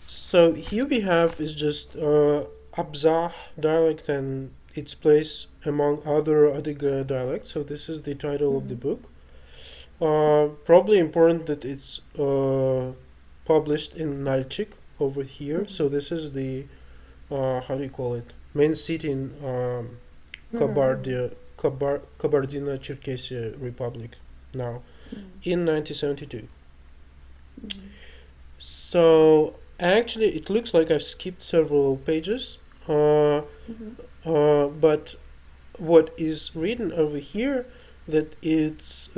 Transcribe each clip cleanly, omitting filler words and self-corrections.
So here we have is just Abzakh dialect and its place among other Adiga dialects. So this is the title of the book. Probably important that it's published in Nalchik over here. So this is the how do you call it? Main city in Kabardino-Cherkessia Republic now in 1972. So actually, it looks like I've skipped several pages, but what is written over here that it's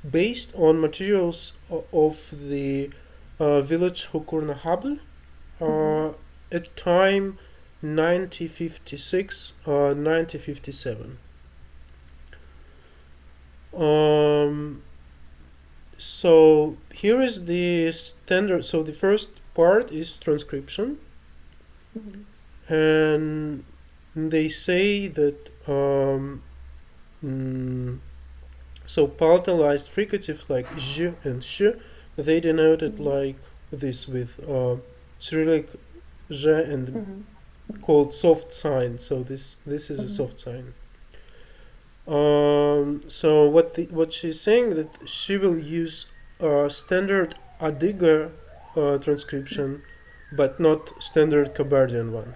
based on materials of the village Hukurnahabl at time 1956, 1957. So here is the standard. So the first part is transcription, and they say that so palatalized fricatives like zh and sh, they denoted like this with Cyrillic zh and called soft sign. So this is a soft sign. So what she's saying that she will use standard Adiga transcription, but not standard Kabardian one.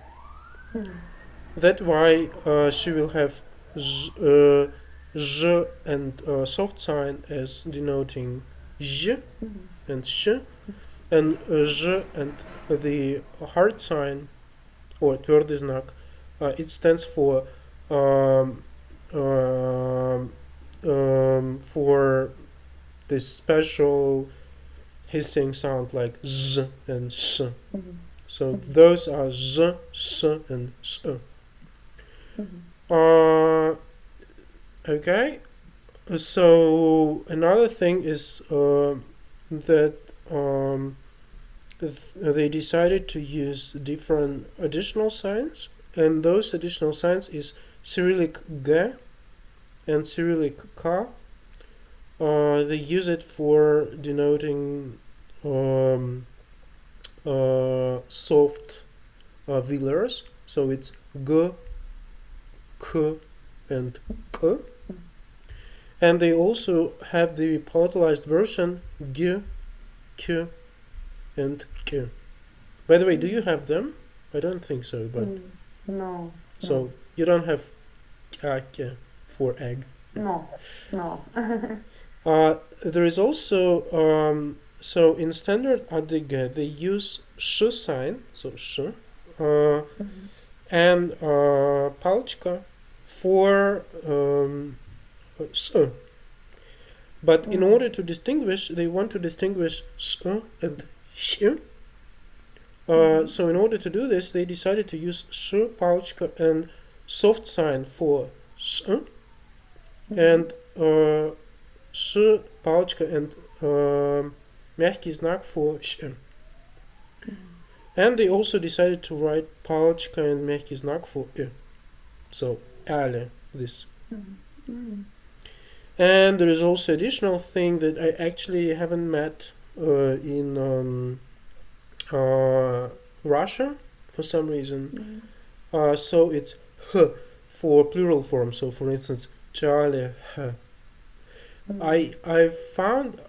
That's why she will have zh and soft sign as denoting zh and sh, and zh and the hard sign or tвердый знак. It stands for this special hissing sound like z and s. So those are z, s, and s. Okay. So another thing is that they decided to use different additional signs, and those additional signs is Cyrillic G and Cyrillic K. They use it for denoting soft velars. So it's G, K, and K. And they also have the palatalized version G, K, and K. By the way, do you have them? I don't think so, but no. So you don't have K for egg. No. There is also so in standard Adiga they use sh sign, so sh, and palchka for s. But in order to distinguish, they want to distinguish s and sh. So in order to do this, they decided to use sh, palchka, and soft sign for s, and sh, palchka, and мягкий знак for sh. And they also decided to write palchka and мягкий знак for e. So ale, this. And there is also additional thing that I actually haven't met in Russia for some reason. So it's h for plural form. So for instance, Charlie h. I found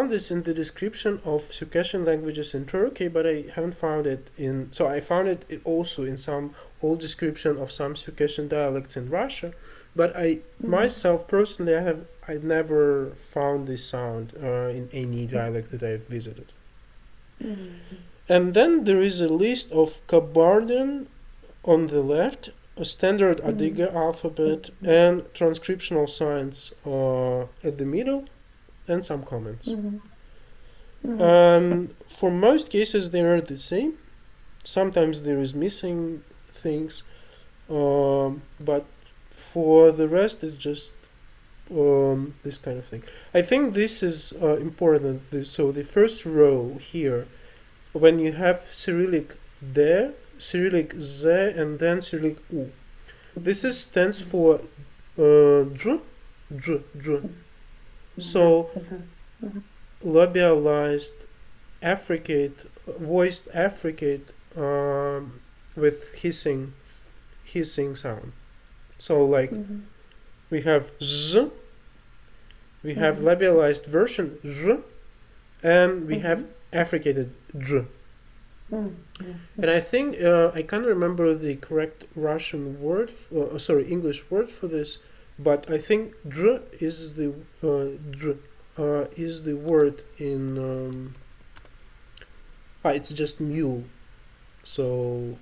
this in the description of Circassian languages in Turkey, but I haven't found it in. So I found it also in some old description of some Circassian dialects in Russia, but I myself personally I never found this sound in any dialect that I've visited. And then there is a list of Kabardian on the left, a standard Adiga alphabet, and transcriptional signs at the middle, and some comments. For most cases, they are the same. Sometimes there is missing things, but for the rest, it's just this kind of thing. I think this is important. So the first row here, when you have Cyrillic D, Cyrillic Z, and then Cyrillic U. This stands for dr. So labialized affricate voiced affricate with hissing sound. So like we have z, we have labialized version z, and we have affricated z. And I think I can't remember the correct Russian word, English word for this, but I think dr is the word in. It's just mule. So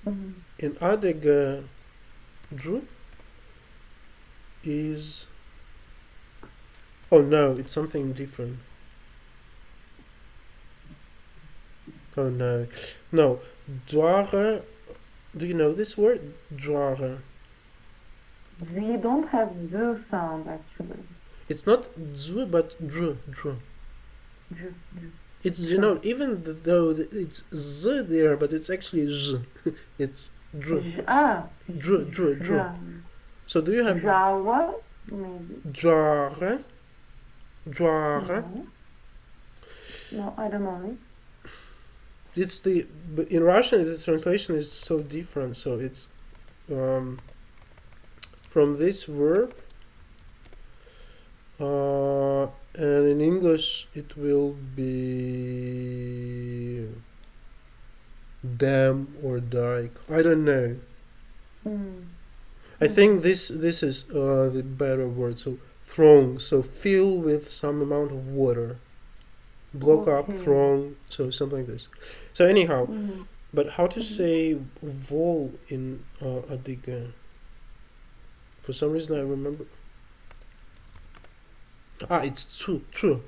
in Adega, dr is. Oh no, it's something different. Oh no. No. Dware. Do you know this word? Dware. We don't have z sound actually. It's not z but dr. It's, even though it's z there, but it's actually z. It's dr. Dr. So do you have Java? Maybe. Dware? No, I don't know. It's but in Russian the translation is so different. So it's from this verb, and in English it will be dam or dike. I don't know. I think this is the better word. So throng. So fill with some amount of water. Block up, throng. So something like this. So anyhow, but how to say vol in Adiga? For some reason I remember. It's true. Do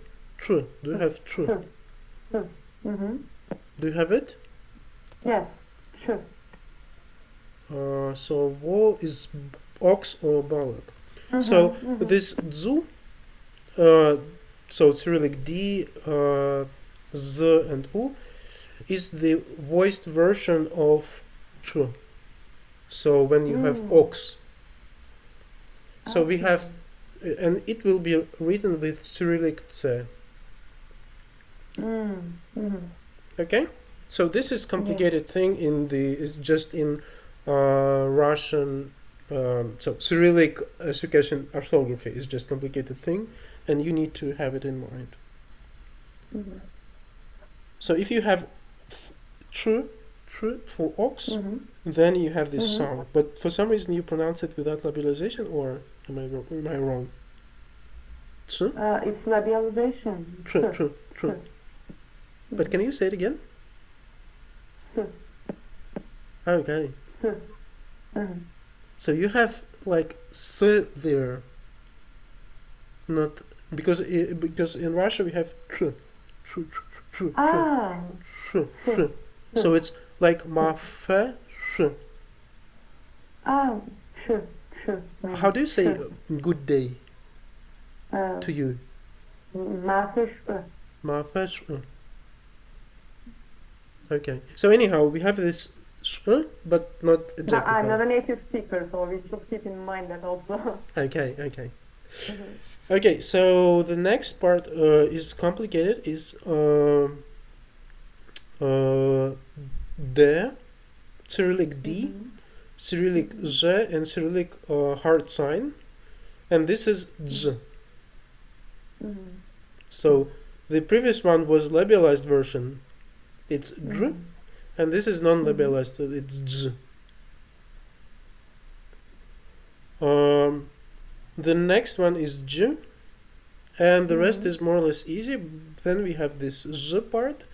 you have true? Do you have it? Yes, true. So vol is ox or bullock. So this zu, so Cyrillic D, Z and U, is the voiced version of tr. So when you have ox. So we have, and it will be written with Cyrillic C. Okay? So this is complicated thing it's just in Russian, so Cyrillic education orthography is just complicated thing, and you need to have it in mind. So if you have tr for ox, then you have this sound. But for some reason you pronounce it without labialization, or am I wrong? Tr? It's labialization. Tr. But can you say it again? Okay. So you have like s there, not because in Russia we have tr. So it's like ma fe sh. How do you say good day to you? Ma fe sh. Ma fe sh. Okay. So anyhow, we have this sh, but not exactly. I'm not a native speaker, so we should keep in mind that also. Okay. Okay, so the next part is complicated. Is the Cyrillic D, Cyrillic Z, and Cyrillic hard sign, and this is Z. So the previous one was labialized version. It's dr, and this is non-labialized, so it's z. The next one is j, and the rest is more or less easy. Then we have this z part,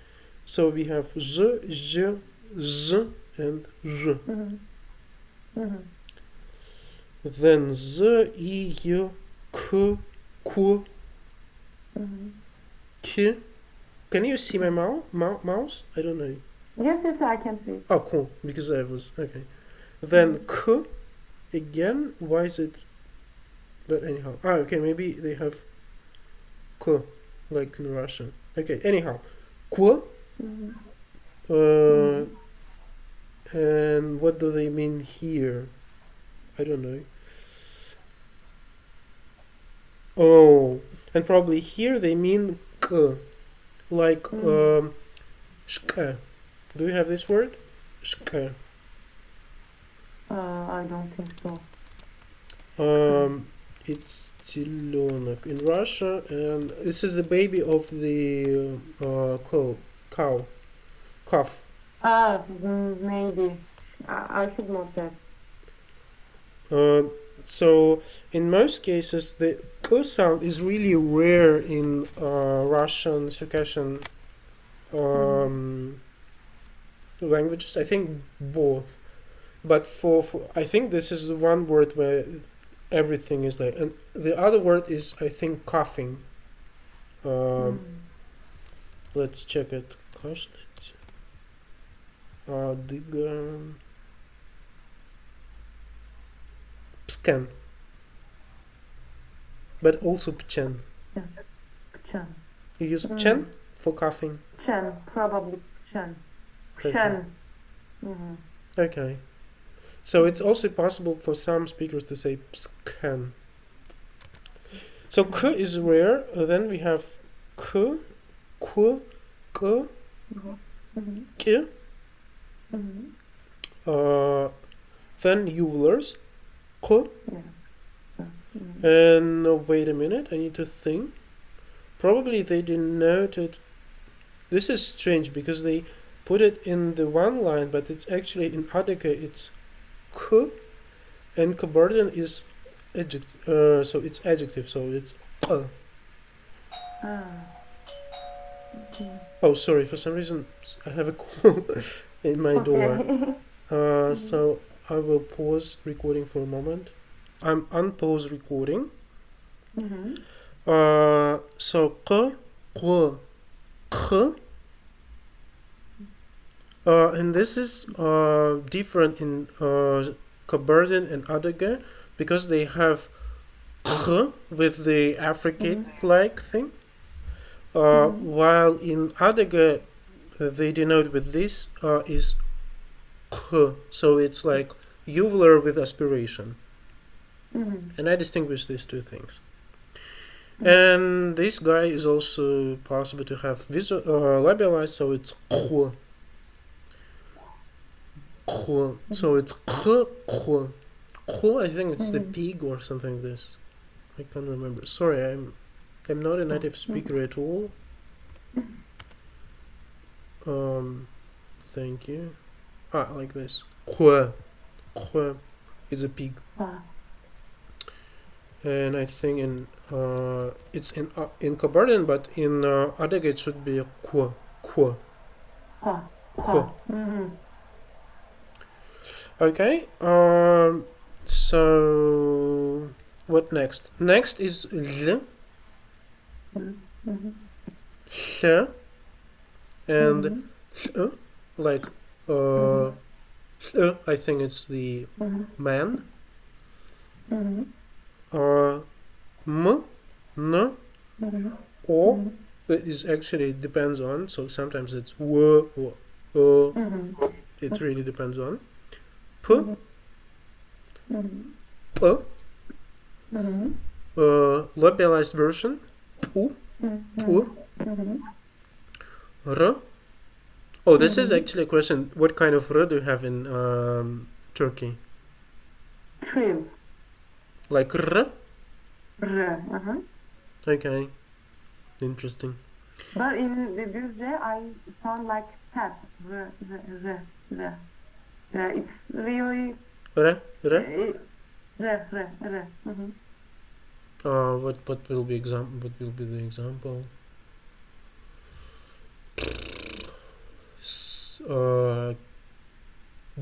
so we have z, j, z, and z. Then z, i, y, k, ku, k. Can you see my mouse? I don't know. Yes, I can see. Oh, cool. Because I was okay. Then k again. Why is it? But anyhow. Okay. Maybe they have k like in Russian. Okay. Anyhow, k. And what do they mean here? I don't know. Oh, and probably here they mean k. Like Shke. Do you have this word? Shke. I don't think so. It's telenok in Russia, and this is the baby of the cow, calf. Maybe. I should know that. So in most cases, the k sound is really rare in Russian, Circassian languages. I think both, but for I think this is the one word where everything is like, and the other word is I think coughing. Let's check it. Кашлять. Дыга. Psken. But also pchen. Chen. You use pchen for coughing? Chen, probably Chen. Okay. Chen. Okay. So it's also possible for some speakers to say psken. So k is rare. Then we have k, k, k, k. Then uvulars. K. And wait a minute, I need to think. Probably they denoted. This is strange because they put it in the one line, but it's actually in Adaka it's k, and Kabardian is adjective. So it's adjective. So it's Okay. Oh, sorry. For some reason, I have a call in my door. So I will pause recording for a moment. I'm unpause recording. So k, k, k. And this is different in Kabardian and Adage because they have k with the Affricate-like thing. While in Adage they denote with this is k, so it's like uvular with aspiration. And I distinguish these two things. And this guy is also possible to have labialized, so it's k. K. So it's k, k. K, I think it's the pig or something like this. I can't remember. Sorry, I'm not a native speaker at all. Thank you. Like this. K. K is a pig. And I think in it's in Kabardian, but in Adage it should be k. K. K. Okay. So what next? Next is l, sh, and like I think it's the man. M, n, o. It is actually depends on. So sometimes it's w or it really depends on. P, p, labialized version. U, u, r. Oh, this is actually a question. What kind of r do you have in Turkey? Trill. Like r? R. Okay. Interesting. But in the Düzce, I sound like tap. R. It's really. R? R. What will be example? What will be the example?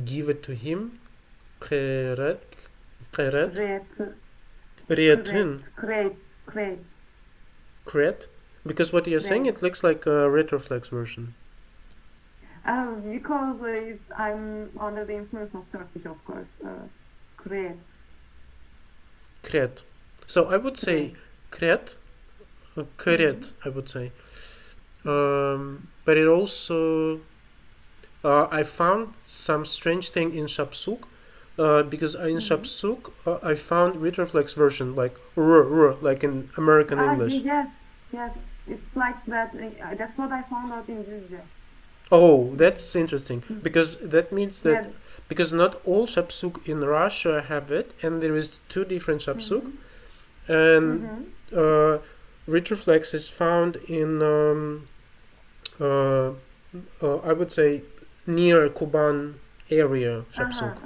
Give it to him. Keret. Retin. Kret. Because what you're saying, it looks like a retroflex version. Because I'm under the influence of Turkish, of course. Kret. So I would say kret. Keret, I would say. But it also... I found some strange thing in Shapsuk. Because in Shapsuk, I found retroflex version like r, like in American English. Yes, it's like that. That's what I found out in Düzce. Oh, that's interesting, because that means that because not all shapsug in Russia have it, and there is two different shapsug, and retroflex is found in I would say near Kuban area shapsug.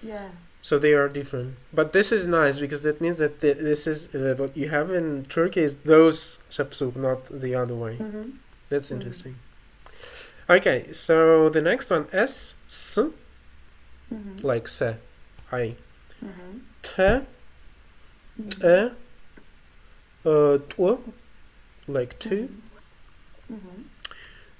Yeah. So they are different, but this is nice because that means that this is what you have in Turkey is those shapsug, not the other way. That's interesting. Okay, so the next one S, like se, I, te, tw, like two,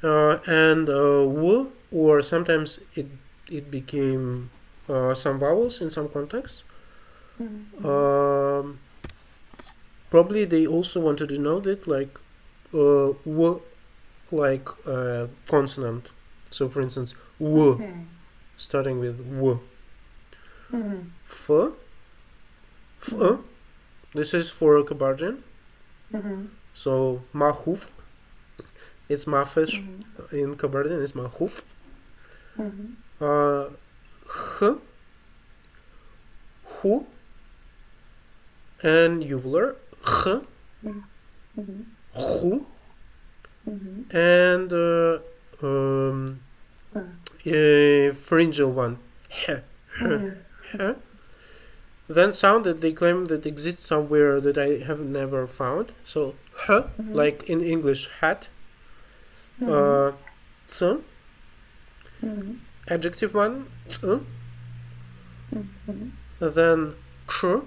and w, or sometimes it became some vowels in some contexts. Probably they also wanted to know that like w, like consonant. So for instance, w, starting with w. F, f, this is for Kabardian. So mahuf, it's mafish in Kabardian, it's mahuf. H, hu, and uvular, h, hu, and pharyngeal one, h. Then sound that they claim that exists somewhere that I have never found. So h, like in English hat, ts, adjective one, ts, then kr,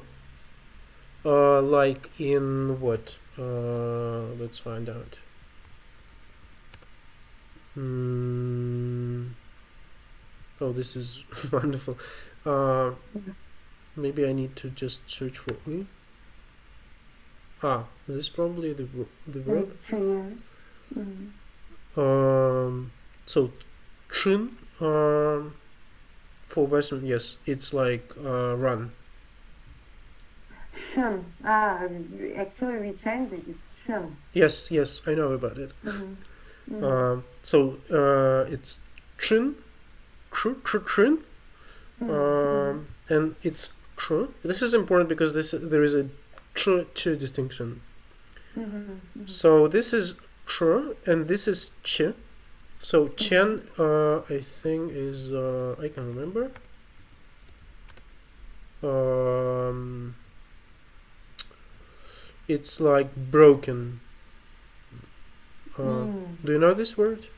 like in what? Let's find out. Oh, this is wonderful. Maybe I need to just search for I. This is probably the verb. So chin for Western, yes, it's like run. Shun. Actually we changed it. It's shun. Yes, I know about it. So it's chin, chin, and it's tr. This is important because there is a ch distinction. So this is tr and this is ch. So chen, I think is I can remember. It's like broken. Do you know this word?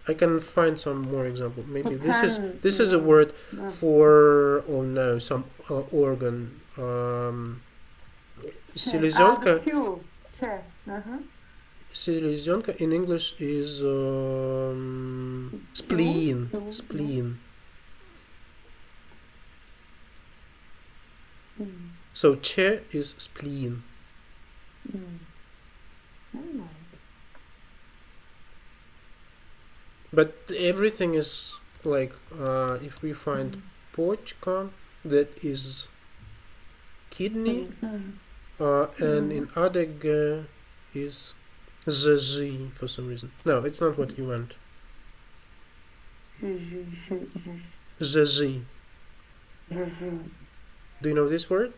I can find some more example. Maybe this is a word for some organ. Селезенка. Селезенка in English is spleen. Spleen. So che is spleen. But everything is like if we find почка, that is kidney, and in adeg is z for some reason. No, it's not what you want. Z. Do you know this word?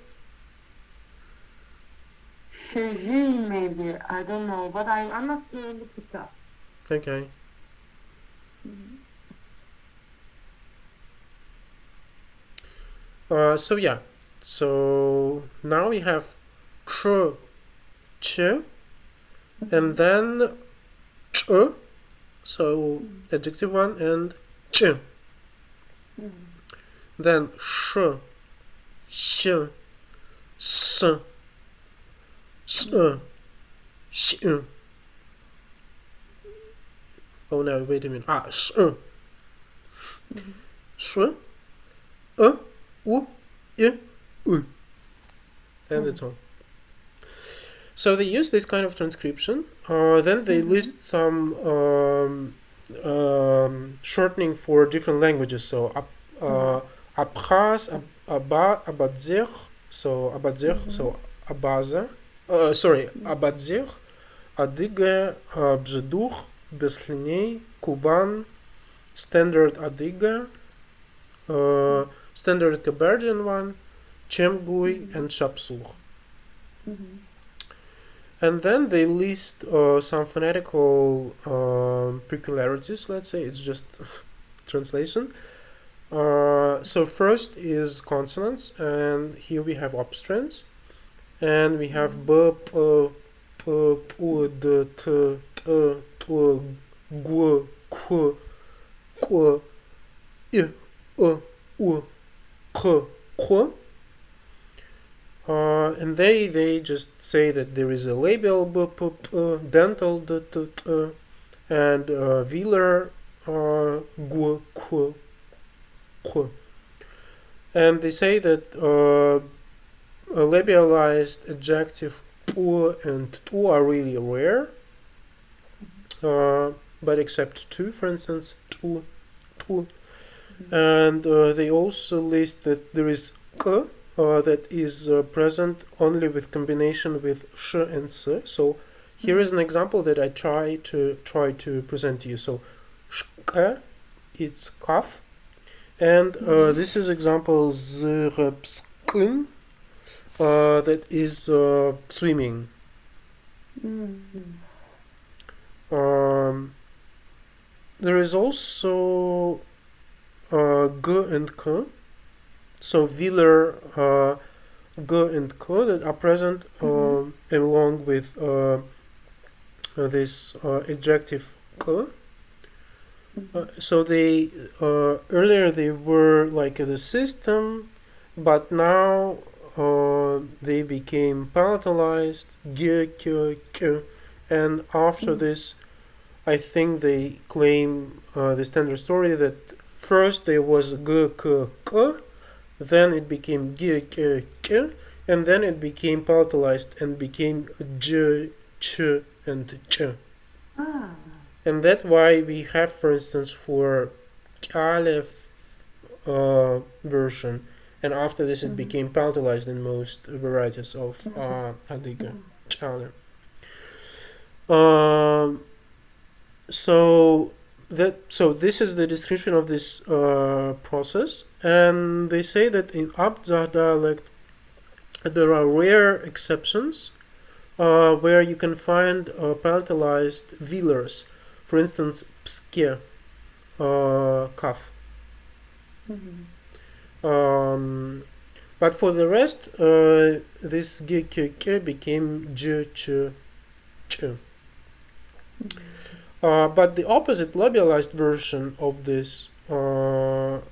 Maybe, I don't know, but I must look it up. Okay. So yeah, so now we have kr, ch, and then ch, so adjective one, and ch. Then sh, sh, s, s, sh. Oh no, wait a minute. Sh, sh, u, I, u. And that's all. So they use this kind of transcription. Then they list some shortening for different languages. So Abkhaz, Abzakh, so Abzakh, so Abaza, Abzakh, Adige, Abzadukh, Besselini Kuban, Standard Adiga, Standard Kabardian one, Chemgui, and Shapsugh. And then they list some phonetical peculiarities, let's say, it's just translation. So first is consonants, and here we have obstruents, and we have b, p, p, p, d, t, t, t, g, k, k, I, U, K, K. And they just say that there is a labial b, p, p, dental d, t, t, and velar g, k, k. And they say that a labialized adjective p and tu are really rare, but except two, for instance, tu, tu. And they also list that there is k that is present only with combination with sh and s. So here is an example that I try to present to you. So shk, it's cough, and this is example zrpskin, that is swimming. There is also g and k, so velar g and k that are present along with this adjective k. So they earlier they were like the system, but now they became palatalized g, k, k, and after this, I think they claim the standard story that first there was g, k, k, then it became g, k, k, and then it became palatalized and became j, ch, and ch. And that's why we have, for instance, for Aleph version, and after this it became palatalized in most varieties of Adiga Chale. So this is the description of this process, and they say that in Abzakh dialect there are rare exceptions where you can find palatalized velars. For instance, pske, cough. But for the rest, this g, k, k became j, ch, ch. But the opposite labialized version of this, the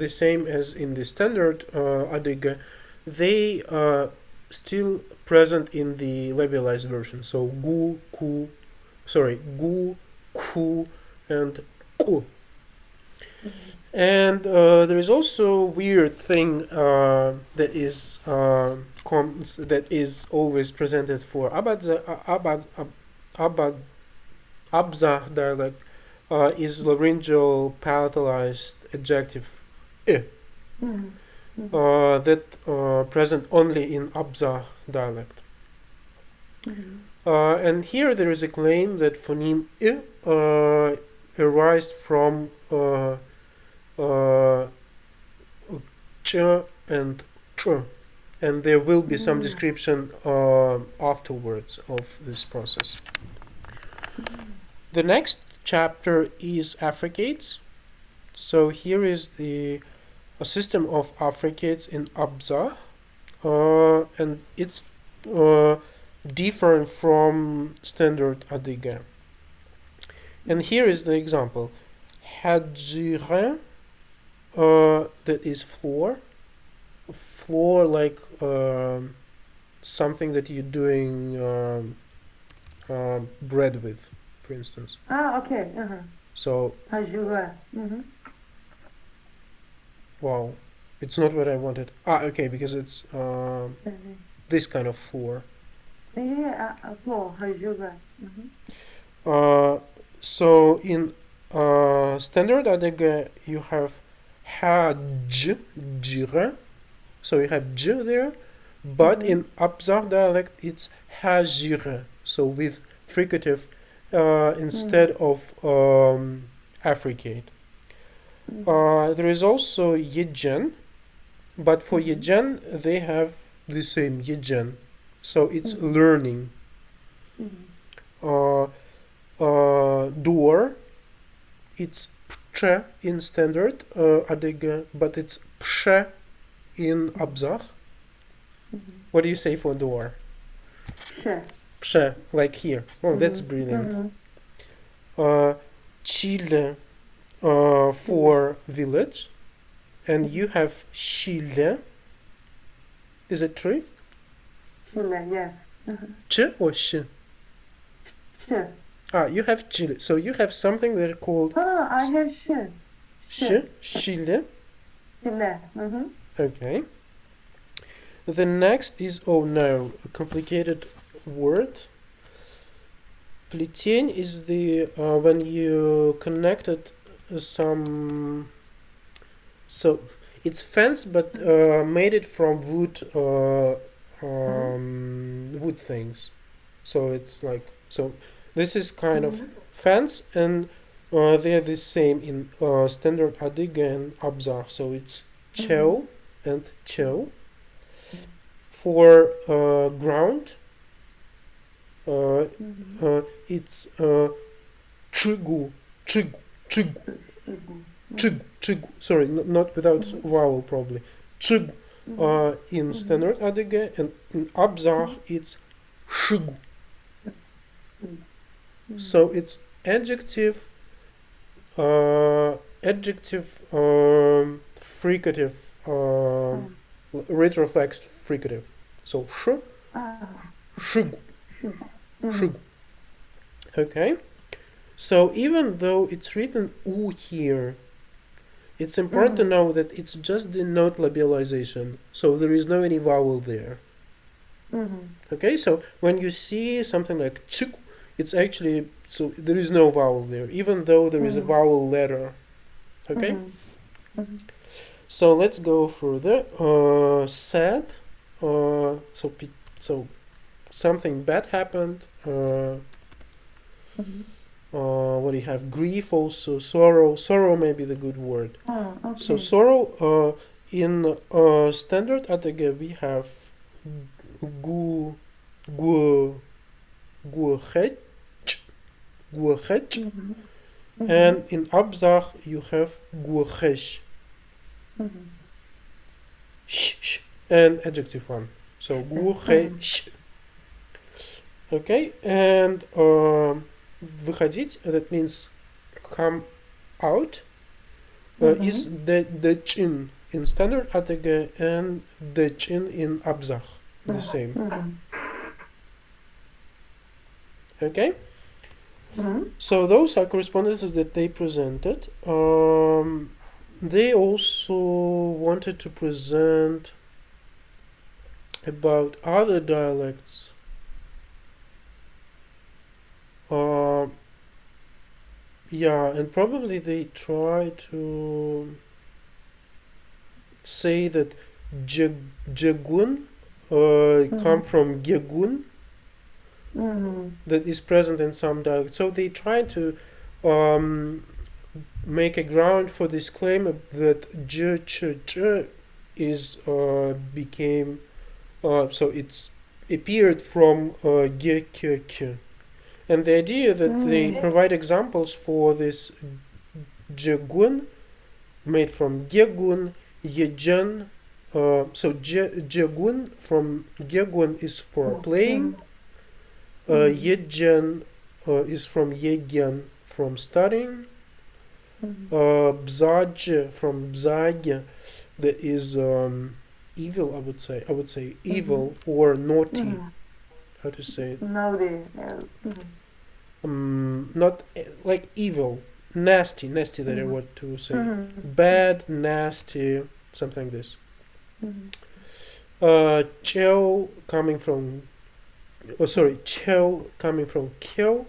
same as in the standard Adiga, they still present in the labialized version. So gu, ku, and ku. And there is also a weird thing that is always presented for Abzakh dialect, is laryngeal palatalized adjective I, that present only in Abzakh dialect. And here there is a claim that phoneme I arised from ch and ch, and there will be some description afterwards of this process. The next chapter is Affricates. So here is a system of Affricates in Abzakh, and it's different from standard Adiga. And here is the example. Hadjira, that is floor like something that you're doing bread with, for instance. Okay. So Hajura. wow, it's not what I wanted. Okay, because it's this kind of floor. Yeah, floor, hajura. So in standard Adiga you have hajjira, so you have j there, but in Abzakh dialect it's hajira, so with fricative instead of affricate. There is also yejen, but for yejen they have the same yejen, so it's learning. Door, it's pche in standard Adyghe, but it's pche in Abzakh. What do you say for door? Pche. Pche, like here. Oh, that's brilliant. Chile for village, and you have Chile. Is it true? Chile, yes. Ch or sh? Sh. You have Chile. So you have something that are called I have sh. Chile. Chile. Okay. The next is, oh no, a complicated word. Плетень is the when you connected some, so it's fence but made it from wood wood things. So it's like, so this is kind of fence, and they're the same in standard Adyghe and Abzakh. So it's cheo and cheo. For ground, it's chigu. Sorry, not without vowel probably. Chig in standard Adyghe, and in Abzakh it's shigu. So it's adjective, fricative, retroflexed fricative. So sh, shigu, shigu. Okay. So even though it's written u here, it's important to know that it's just the note labialization. So there is no any vowel there. Okay, so when you see something like chik, it's actually, so there is no vowel there, even though there is a vowel letter. Okay? So let's go further. Sad. So something bad happened. What do you have? Grief also. Sorrow. Sorrow may be the good word. Okay. So sorrow, in standard Adyghe we have guhech, and in Abzakh you have guhesh, and adjective one. So guhesh. Okay, and выходить, that means come out, is the chin in standard Adyghe and the chin in Abzakh, the same. Okay? So those are correspondences that they presented. They also wanted to present about other dialects. Yeah, and probably they try to say that Jagun come from Gegun, that is present in some dialects. So they try to make a ground for this claim that J is became so it's appeared from G K K. And the idea that they provide examples for this Jagun made from Gegun, Yejan. So Jagun from Gegun is for playing. Yejan is from Yegen, from studying. Bzaj from Bzage, that is evil. I would say evil or naughty. How to say it? Naughty. Not like evil, nasty that I want to say. Bad, nasty, something like this. Cheo coming from, Cheo coming from Kyo,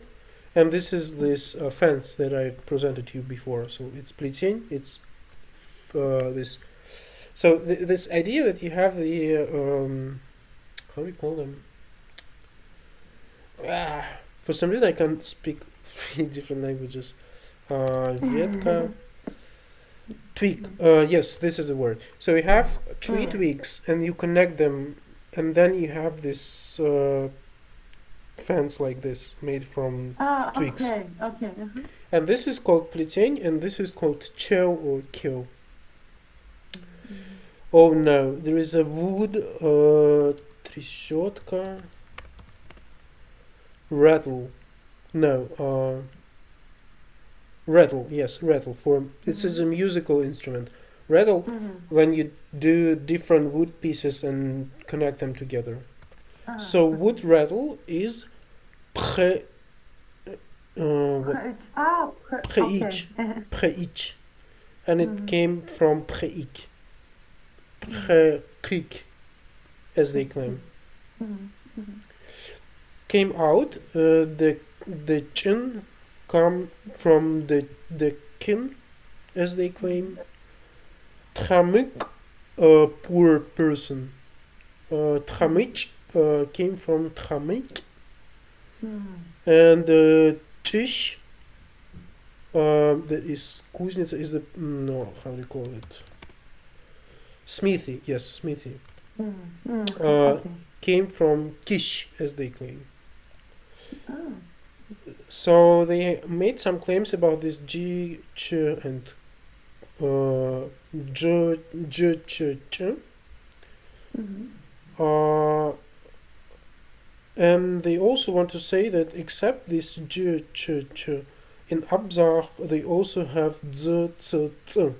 and this is this fence that I presented to you before. So it's плетень, it's this. So this idea that you have the how do you call them? For some reason, I can't speak 3 different languages. Ветка. Twig. Yes, this is the word. So you have 3 twigs, and you connect them, and then you have this fence like this, made from twigs. Okay. And this is called плетень, and this is called чел or kill. Oh no, there is a wood, трещотка, rattle. No, rattle, yes, rattle. This is a musical instrument. Rattle, when you do different wood pieces and connect them together. So wood rattle is preic, and it came from preic, as they claim. Came out, the chin come from the kin, as they claim. Tramik, poor person. Tramich came from tramik. And Tish, that is kuznica, is the how do you call it? Smithy, yes, smithy. Came from Kish, as they claim. So they made some claims about this G, Ch, and J, Ch, Ch. And they also want to say that except this J, Ch, Ch, in Abzakh they also have Z, C, C.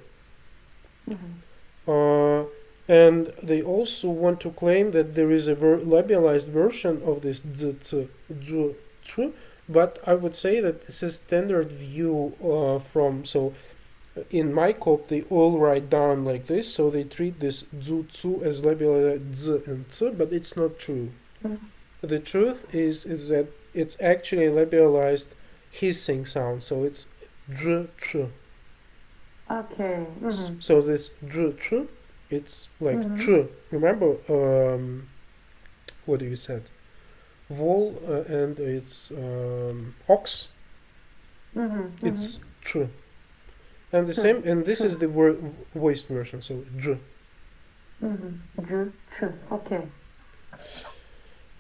And they also want to claim that there is a labialized version of this Z, C, Z, C, but I would say that this is standard view so in my cop they all write down like this, so they treat this Z, C as labialized Z and C, but it's not true. The truth is that it's actually a labialized hissing sound, so it's dr, tr. Okay. So this dr, tr, it's like tr. Remember, what do you said? Wall and it's ox. It's tr. And the same, and this is the voiced version, so dr. Dr, tr. Okay.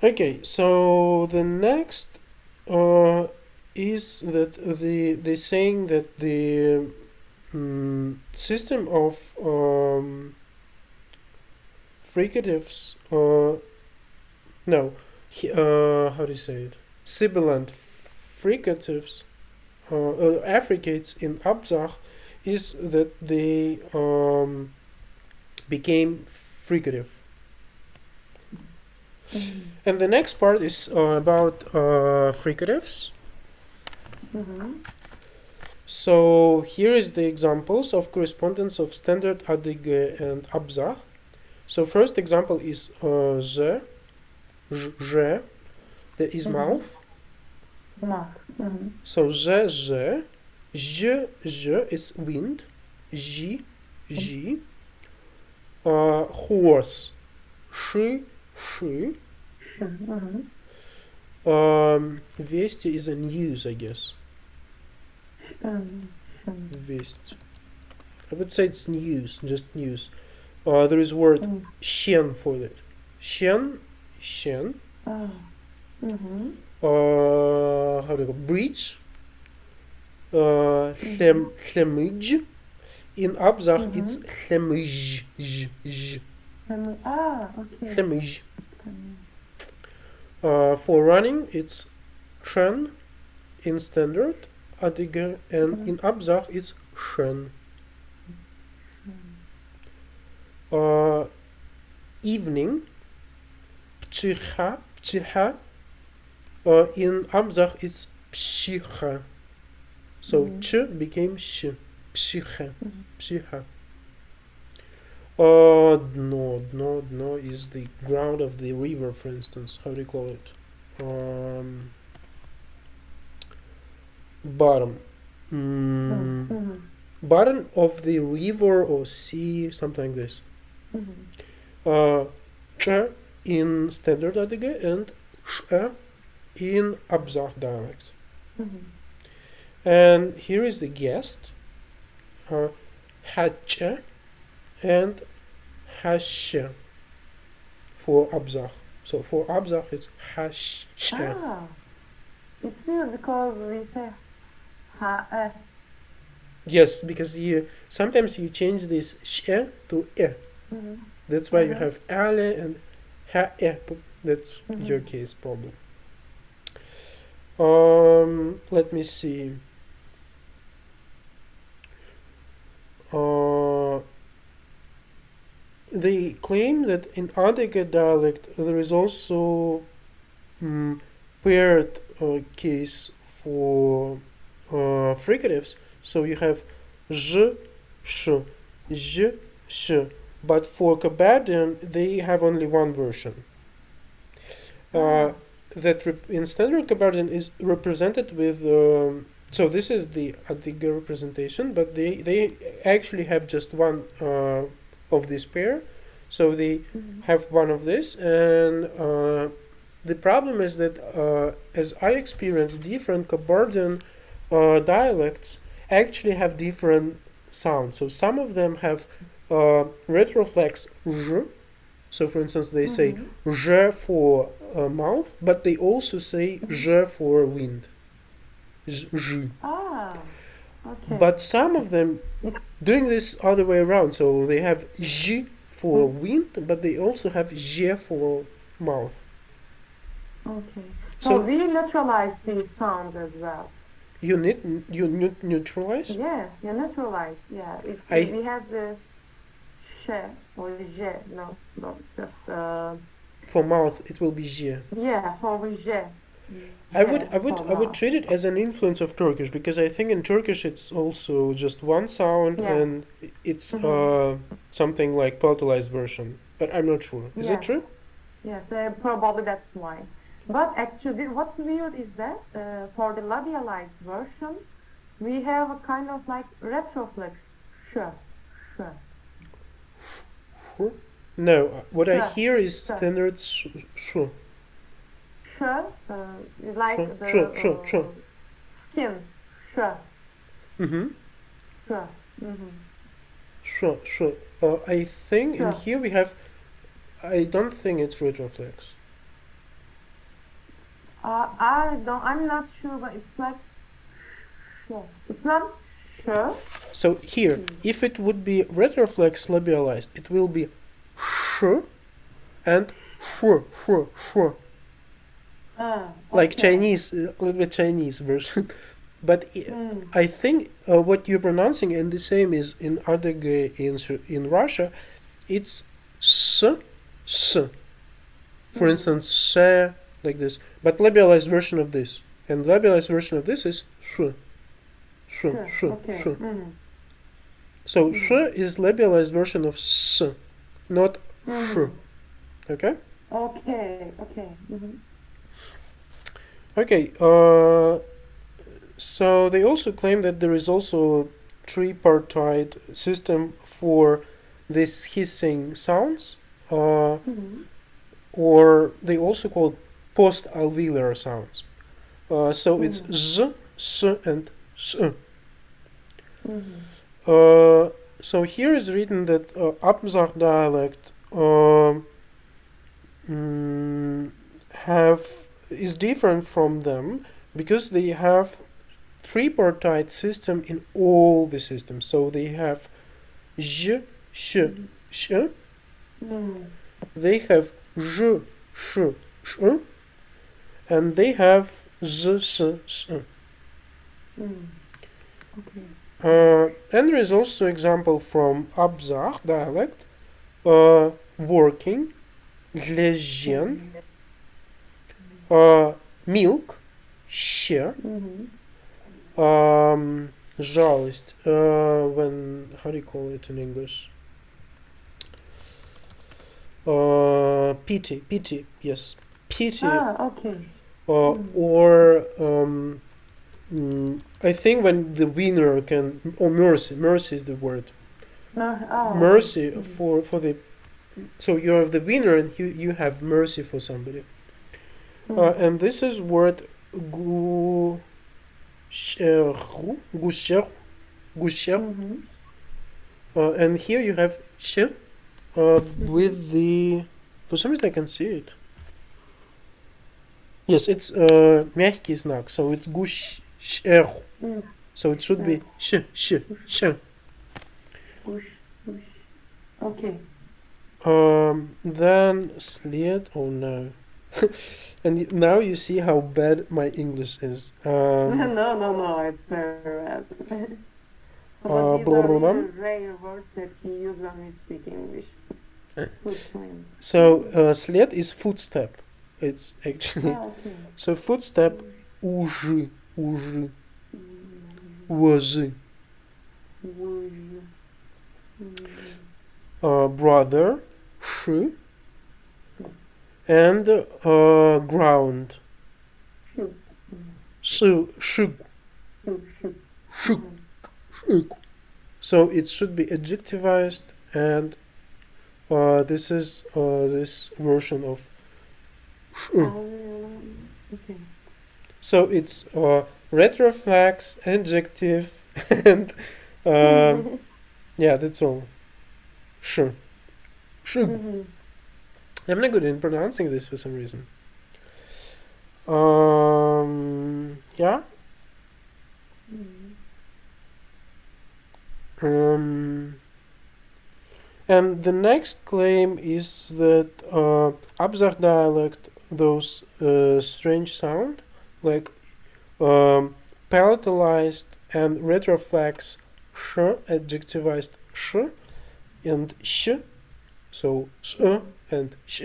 Okay, so the next is that they're saying that the system of fricatives, how do you say it? Sibilant fricatives, affricates in Abzakh, is that they became fricative. And the next part is about fricatives. So here is the examples of correspondence of standard Adige and Abzakh. So first example is Z, J, that is mouth. So Z, J is wind, J, horse, Sh, Vesti is a news, I guess. Vest. I would say it's news, just news. There is word shen for that. Shen. How do you go? Breach. Chlemij. In Abzakh, it's chlemij. Okay. Chlemij. For running, it's chen in standard Adige, and in Abzakh, it's shen. Evening, pchicha. In Abzakh, it's pshicha. So ch became sh. Pshicha. Dno is the ground of the river, for instance. How do you call it? Bottom. Bottom of the river or sea, something like this. Ch in standard Adige and sh in Abzakh dialect. Mhm. And here is the guest, Hache and Hashe for Abzakh. So for Abzakh it's Hashe. Ah, it's weird because we say ha. Yes, because sometimes you change this sh to e. Mhm. That's why you Mhm. have ale and ha e. That's Mhm. your case probably. Let me see. They claim that in Adyghe dialect there is also paired case for fricatives. So you have j, sh, j, sh. But for Kabardian, they have only one version. That in standard Kabardian is represented with. So this is the Adyghe representation, but they actually have just one of this pair. So they have one of this, and the problem is that as I experienced, different Kabardian dialects actually have different sounds. So some of them have retroflex r. So for instance, they say j for mouth, but they also say j for wind. J. Ah, okay. But some of them doing this other way around. So they have j for wind, but they also have j for mouth. Okay. So we neutralize these sounds as well. You neutralize? Yeah, you neutralize. Yeah, we have the sh or je. No, just for mouth it will be j. Yeah, for je. I would treat it as an influence of Turkish, because I think in Turkish it's also just one sound, and it's something like palatalized version. But I'm not sure. Is it true? Yes, probably that's why. But actually, what's weird is that for the labialized version, we have a kind of like retroflex. Sh. No, what I hear is standard sh. Sh is like the skin. Sh. Sh. I think in here we have. I don't think it's retroflex. I'm not sure, but it's like. It's not. So here, if it would be retroflex labialized, it will be sh and sh. Like Chinese, a little bit Chinese version. But I think what you're pronouncing, and the same is in Adyghe in Russia, it's s. For instance, se, like this. But labialized version of this. And labialized version of this is sh. So sh is labialized version of s, not sh. Okay? Okay. Okay, so they also claim that there is also a tripartite system for these hissing sounds, or they also call post-alveolar sounds. So it's z, s, and s. So here is written that Abzakh dialect is different from them because they have tripartite system in all the systems. So they have j, sh, sh. They have j, sh, sh. And they have z, s, s. And there is also example from Abzakh dialect, working, leżen, milk, ще, жалость, how do you call it in English? Pity, yes, pity. Okay. Or I think when the winner can, or mercy is the word. Mercy for the, so you have the winner and you have mercy for somebody. And this is word gusheru, gusheru. And here you have sh with the, for some reason I can see it. Yes, it's мягкий знак, so it's gusheru. So it should be sh. Okay. Then sled. Oh no. And now you see how bad my English is. No, it's very bad. But these are the rare words that we use when we speak English. So sled is footstep. It's actually Okay. so footstep ужи, возы. Brother sh and ground shig. So it should be adjectivized, and this is this version of Okay. So it's retroflex, adjective, and yeah, that's all. Sure. I'm not good in pronouncing this for some reason. Yeah. And the next claim is that Abzakh dialect, those strange sound, like palatalized and retroflex sh, adjectivized sh, and sh, so sh and sh,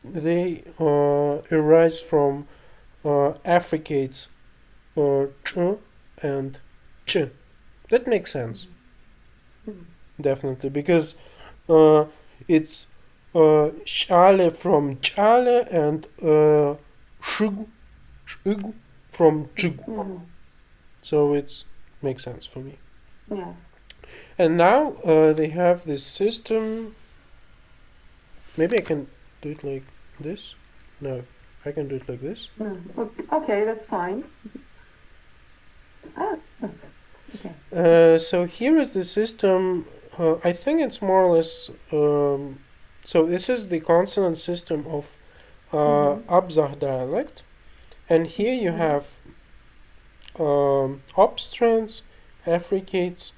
they arise from Affricates ch and ch. That makes sense. Definitely, because it's shale from chale and shig from chig. So it's makes sense for me. Yes. And now they have this system. Maybe I can do it like this. No, I can do it like this. Okay, that's fine. Okay. So here is the system. I think it's more or less. So this is the consonant system of Abzakh dialect, and here you have obstruents, affricates,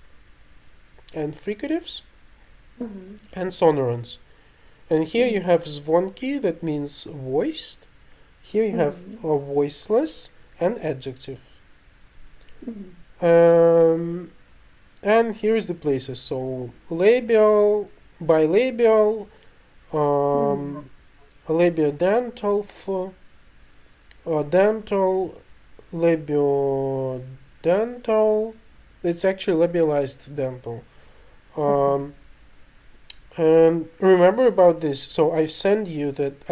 and fricatives, and sonorants. And here you have zvonki, that means voiced. Here you have voiceless and adjective. And here is the places. So labial, bilabial, labiodental, dental, labiodental. It's actually labialized dental. And remember about this. So I said to you that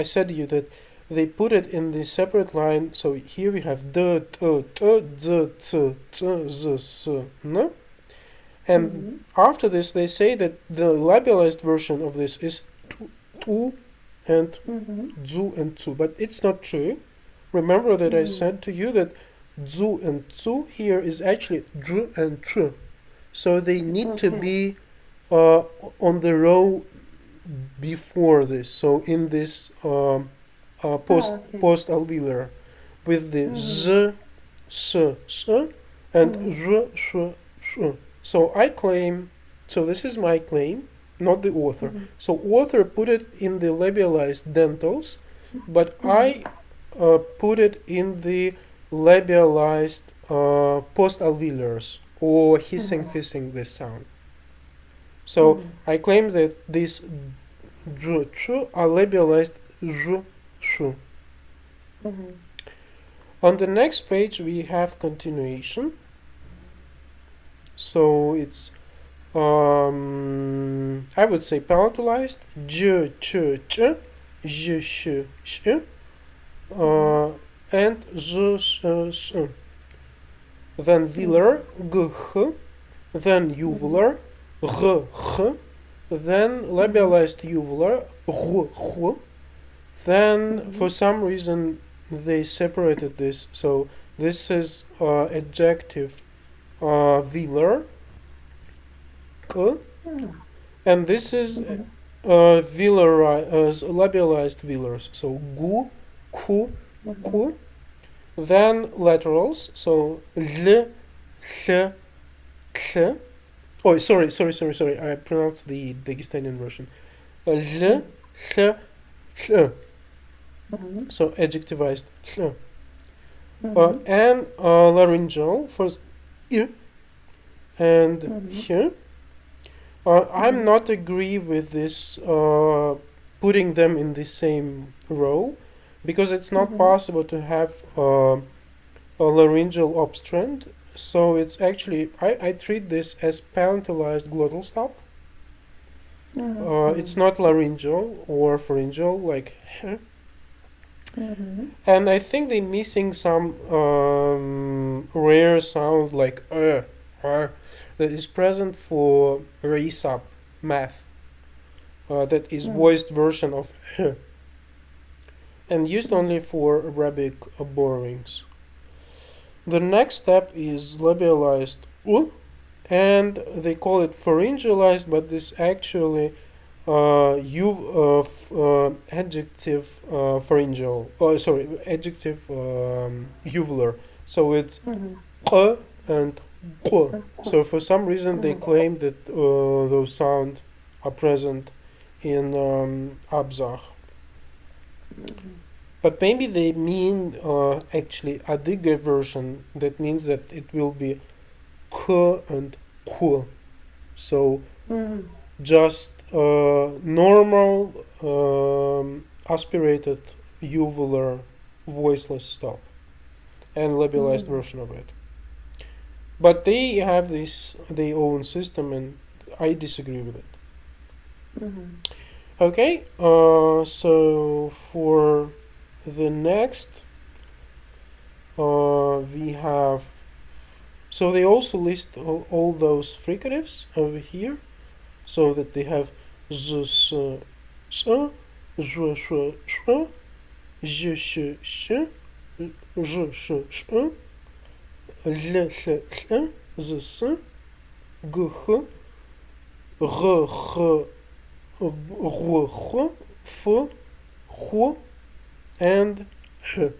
they put it in the separate line. So here we have d, t, t, z, c, c, z, s, n. And after this, they say that the labialized version of this is tu and zu and tsu, but it's not true. Remember that I said to you that zu and tsu here is actually dr and tr. So they need to be on the row before this. So in this post alveolar with the z, s, s, and r, sh, sh. So I claim, so this is my claim, not the author. So author put it in the labialized dentals, but I put it in the labialized post-alveolars, or hissing, fissing this sound. So I claim that these dr, tr are labialized r, sh. On the next page we have continuation. So it's I would say palatalized j, ch, ch, j, sh, sh, and z, sh, sh. Then velar, g, h, then uvular, r, h, then labialized uvular, then for some reason they separated this, so this is adjective velar, and this is labialized velars, so gu, ku, ku. Then laterals, so l, th, th. Oh, sorry. I pronounced the Dagestanian version. L, th, th. So adjectivized. And laryngeal for I and here. I'm not agree with this putting them in the same row, because it's not possible to have a laryngeal obstruent. So it's actually, I treat this as palatalized glottal stop. It's not laryngeal or pharyngeal like and I think they're missing some rare sound like that is present for resub math, that is voiced version of and used only for Arabic borrowings. The next step is labialized and they call it pharyngealized, but this actually adjective pharyngeal. Adjective uvular. So it's and so for some reason they claim that those sounds are present in Abzakh. But maybe they mean actually a bigger version. That means that it will be k and k. So just normal aspirated uvular voiceless stop and labialized version of it. But they have this their own system, and I disagree with it. Okay, so for the next we have, so they also list all those fricatives over here, so that they have z, s, s, z, sh, sh, j, sh, sh, j, sh, sh, l, hl, hl, z, s, g, h, r, h, r, h, f, h, and h.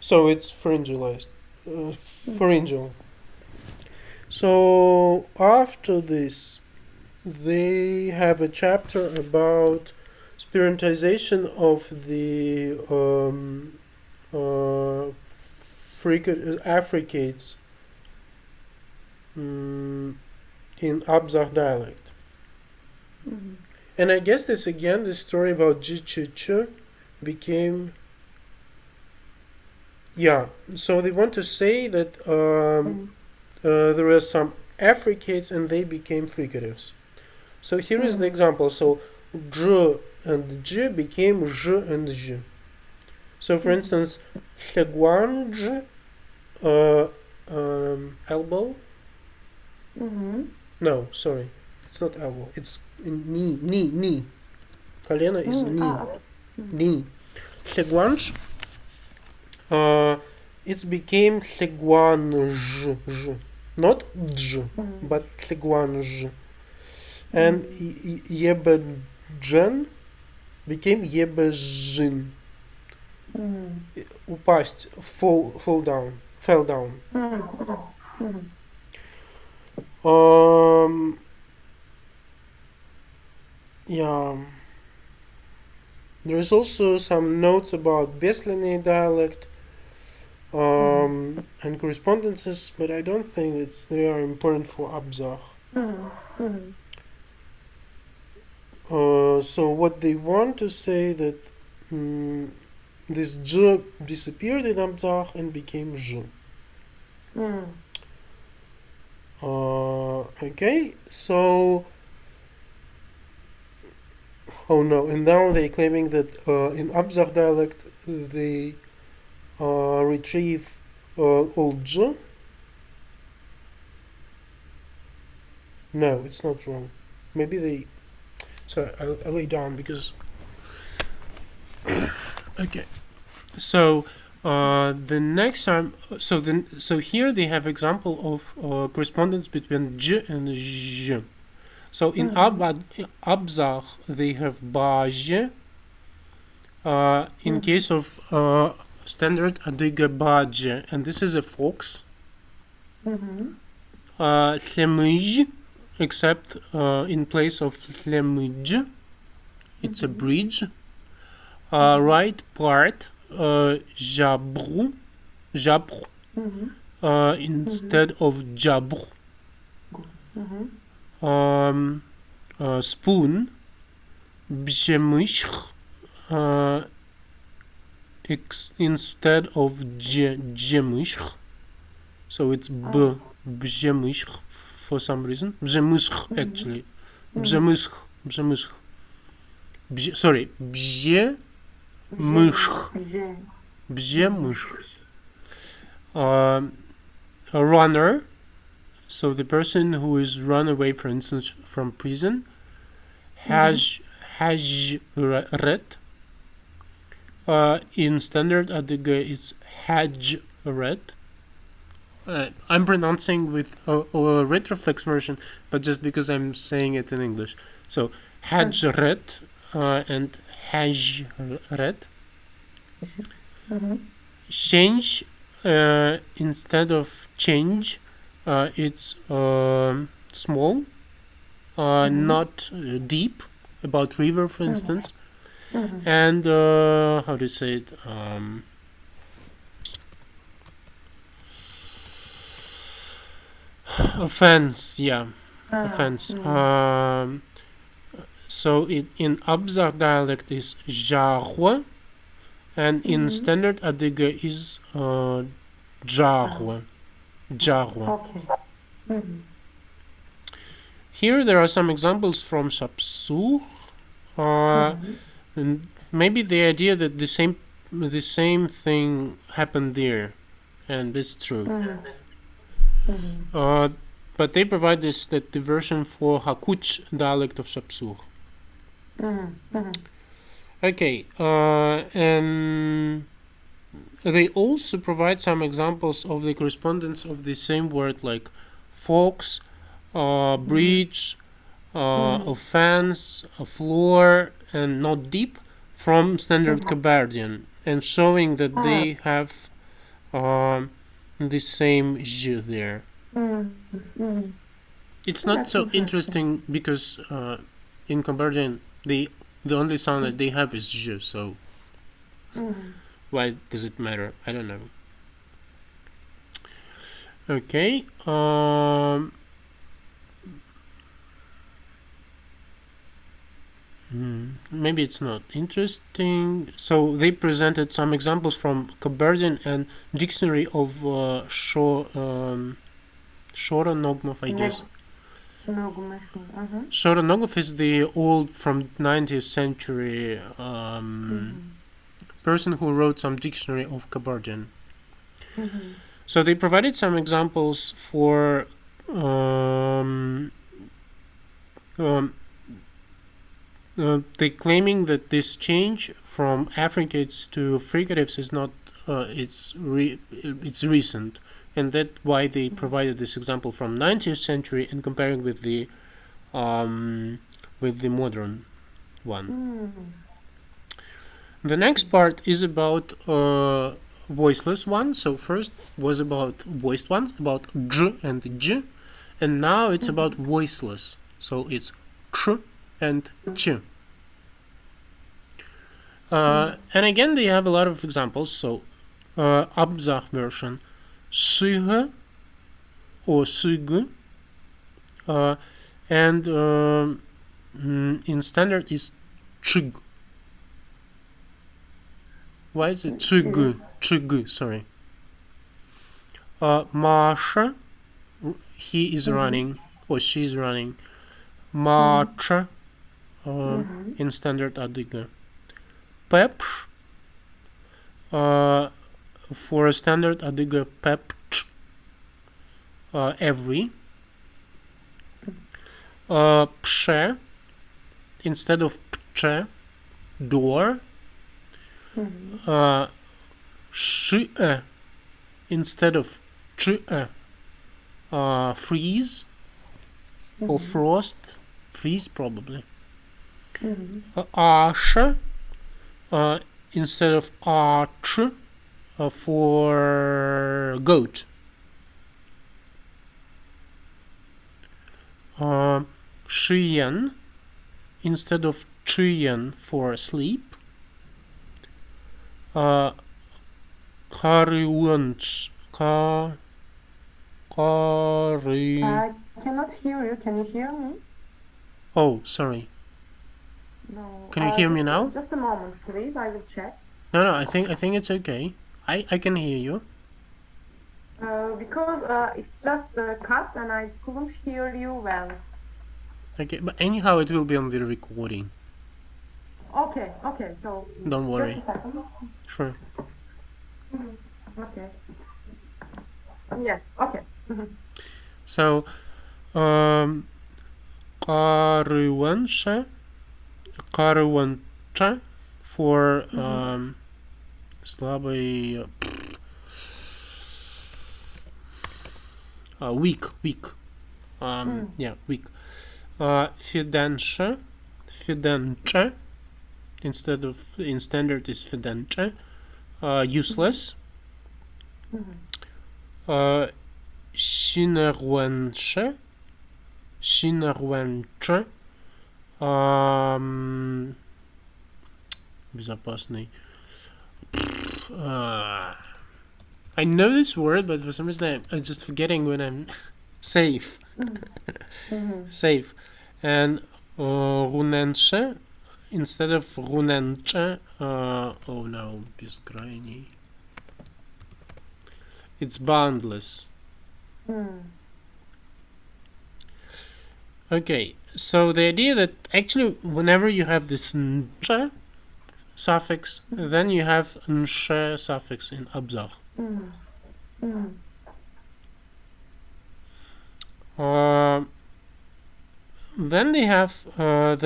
So it's pharyngalized, pharyngeal. So after this, they have a chapter about spirantization of the Affricates in Abzakh dialect. And I guess this again, the story about j, ch, ch became, so they want to say that there were some Affricates and they became fricatives. So here is the example. So j and j became j and j. So for instance, Hleguanj, elbow. No, sorry, it's not elbow. It's knee. Колено is knee. Hleguanj. It became Hleguanj, not j, but Hleguanj. And Yebejen became Yebezhin. Упасть, fell down. There is also some notes about Besselini dialect and correspondences, but I don't think they are important for Abzakh. So what they want to say that this j disappeared in Abzakh and became j. Okay, so and now they're claiming that in Abzakh dialect they retrieve old j No, it's not wrong. Maybe they. So I'll lay down because. Okay. So the next time, so here they have example of correspondence between j and j. So in Abzakh they have baj. In case of standard adiga baj, and this is a fox. Hlemij, except in place of hlemij, it's a bridge. Right part, jabru, instead of jabru. Spoon, bjemishch, instead of jemishch. So it's bjemishch for some reason. Bjemishch actually. Bjemishch. Sorry, bjemishch. A runner, so the person who is run away, for instance, from prison, has ret. In standard adiga it's hajret. I'm pronouncing with a retroflex version, but just because I'm saying it in English. So hajret and hajret. Change, instead of change, it's small, not deep, about river, for instance. And how do you say it? Offense, yeah, offense. So in Abzakh dialect is jarwa, and in standard adiga is jarwa. Okay. Here there are some examples from Sapsuch, and maybe the idea that the same thing happened there, and it's true. But they provide that the version for Hakuch dialect of Sapsuch. Okay, and they also provide some examples of the correspondence of the same word, like fox, bridge, offense, floor, and not deep, from standard Kabardian, and showing that they have the same j there. It's not so interesting because in Kabardian the only sound that they have is j, so why does it matter? I don't know. Okay. Maybe it's not interesting. So they presented some examples from Kabardian and dictionary of Shoronogmov, I guess. Shoronogmov is the old, from 20th century person who wrote some dictionary of Kabardian. So they provided some examples for they claiming that this change from affricates to fricatives is not it's recent, and that's why they provided this example from 19th century and comparing with the modern one. The next part is about voiceless one. So first was about voiced ones, about j and j, and now it's about voiceless. So it's ch and ch. And again, they have a lot of examples. So Abzakh version, shige or shig, and in standard is chig. Why is it chig? Chig, sorry. Masha, he is running or she is running. Macha, in standard adiga. Pepsh, for a standard adiga pepch, every. Psze instead of pcze, door. Szy'e instead of czy'e, freeze or frost, freeze probably. Asche instead of arch for goat. Szyjen instead of czyjen for sleep. Karyłącz, I cannot hear you. Can you hear me? Oh, sorry. No. Can you hear me now? Just a moment, please. I will check. No, I think it's okay. I can hear you. Because it's just cut and I couldn't hear you well. Okay, but anyhow, it will be on the recording. Okay, so... Don't worry. Just a second. Sure. Okay. Yes, okay. So, karyłącze for słaby, weak. Yeah, weak. Fidęcze instead of in standard is fidęcze, useless. Sinerłęcze, безопасный. I know this word, but for some reason I'm just forgetting when I'm safe. Safe. And runęcze instead of runęcze, oh no, безкрайний. It's boundless. Okay, so the idea that actually whenever you have this nche suffix, then you have nche suffix in Abzakh. Then they have a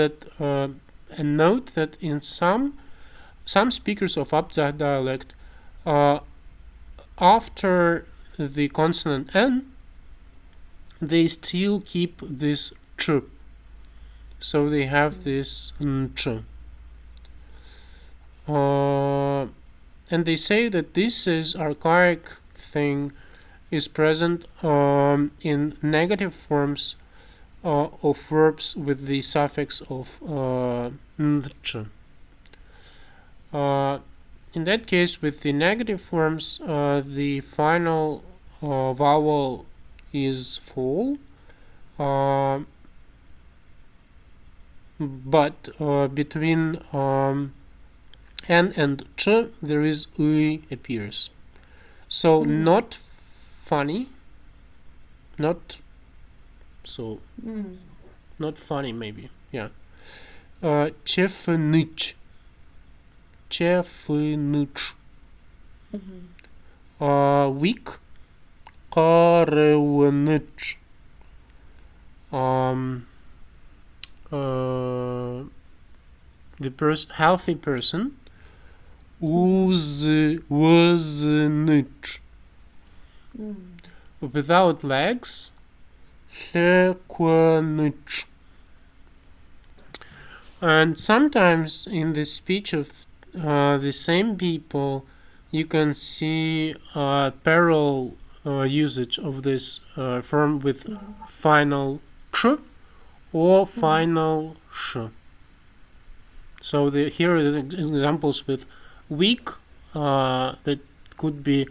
note that in some speakers of Abzakh dialect, after the consonant n, they still keep this ch, so they have this nch. And they say that this is archaic thing is present in negative forms of verbs with the suffix of nch. In that case, with the negative forms, the final vowel is full, but between n and ch there is u appears. So not funny, not funny maybe, yeah. Chefnich. Weak. Karyłącz. The healthy person. Woznich. Without legs. Lekwanich. And sometimes in the speech of the same people, you can see parallel usage of this form with final ch or final sh. So here is examples with weak that could be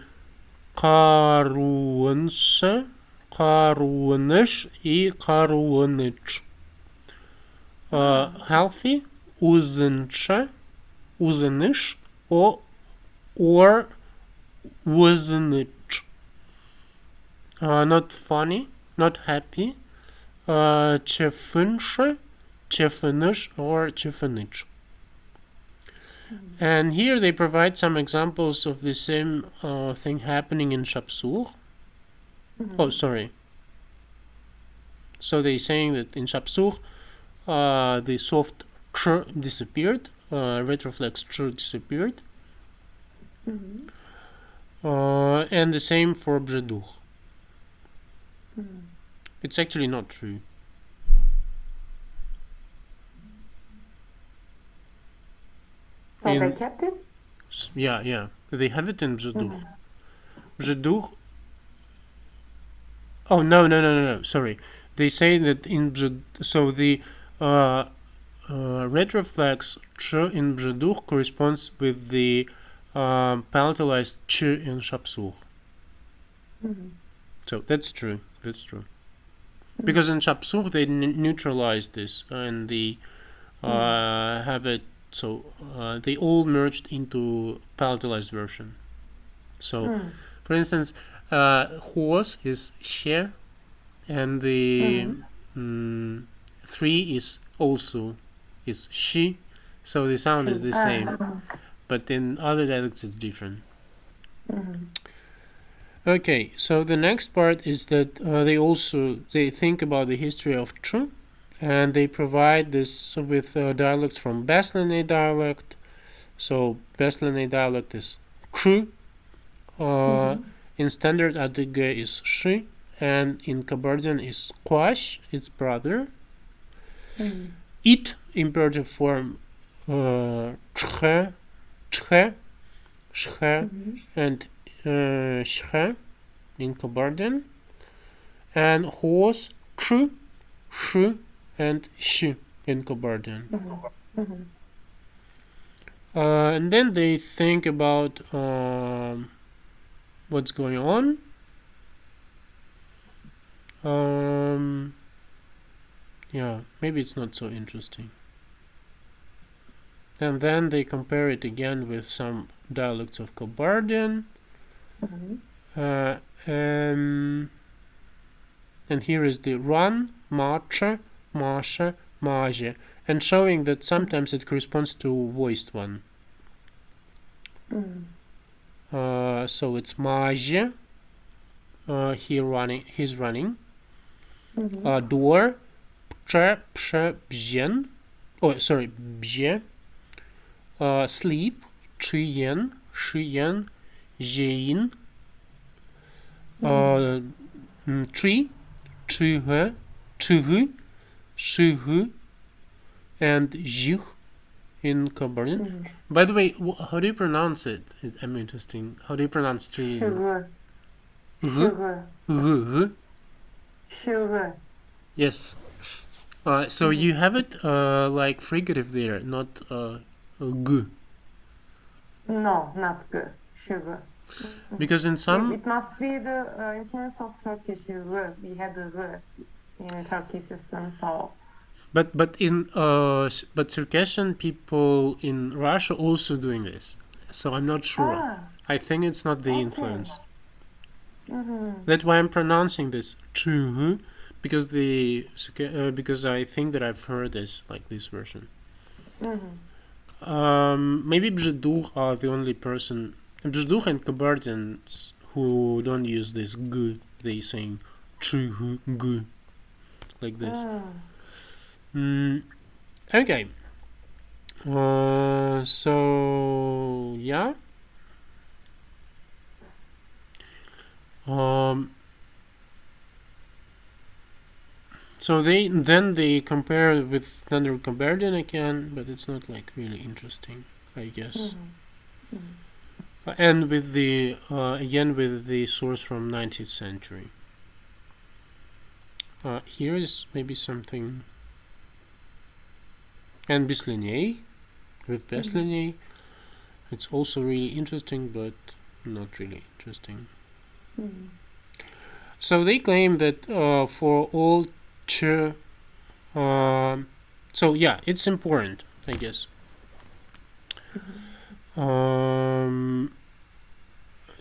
karyłące, karyłącz и karyłącz. Healthy, uzyncze, uzynysz, or uzynycz. Not funny, not happy. Chefynsze, chefynysz, or chefynycz. And here they provide some examples of the same thing happening in Shapsur. Oh, sorry. So they're saying that in Shapsugh, the soft ch disappeared, retroflex ch disappeared, and the same for Bzedugh. It's actually not true. So they kept it? Yeah. They have it in Bzedugh. Bzedugh. Oh, no. Sorry. They say that in Bzedugh, so the retroflex ch in Bzedugh corresponds with the palatalized ch in Shapsugh. So that's true. Because in Shapsugh they neutralize this and they have it. So they all merged into palatalized version. So, for instance, horse is she, and the 3 is also is she. So the sound is the same, but in other dialects it's different. Okay, so the next part is that they think about the history of ch, and they provide this with dialects from Besselini Dialect. So Besselini Dialect is ch, in Standard Adyghe is sh, and in Kabardian is kwash, its brother. It, imperative form, chhe, shche, and shche in Kabardian, and horse, ch, and sh in Kabardian. And then they think about what's going on. Yeah, maybe it's not so interesting. And then they compare it again with some dialects of Kabardian. And here is the run, mache, mashe, maje, and showing that sometimes it corresponds to voiced one. So it's maje, he's running. Door, pche, pshe, bjen. Oh, sorry, bje. Sleep, chiyen, shiyen, jein. Tree, chihe, chihu, shihu, and jih in Kabardian. By the way, how do you pronounce it? I'm interesting. How do you pronounce tree? Sugar. Yes. So you have it like fricative there, not g. No, not good. Sugar. Because in some it must be the influence of Turkish r. We had the r in Turkey system, so. But Circassian people in Russia also doing this, so I'm not sure. I think it's not the influence. That's why I'm pronouncing this chu, because because I think that I've heard this like this version. Maybe Bzedugh are the only person. Bzedugh and Kabardians who don't use this g, they saying chu g like this. Okay. So yeah. So they compare with Standard Kabardian again, but it's not like really interesting, I guess. And with the again with the source from 19th century. Here is maybe something. And Besselini with Besselini, it's also really interesting, but not really interesting. So they claim that for all ch, so yeah, it's important, I guess.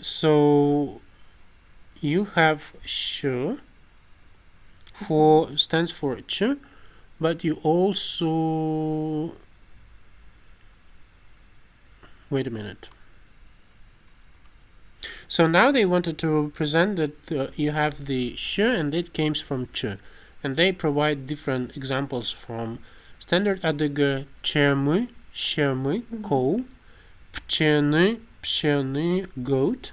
So you have sh stands for ch, but you also wait a minute. So now they wanted to present that you have the sh and it comes from ch, and they provide different examples from standard adıgı çemı, şemı, cow, pçeni, goat,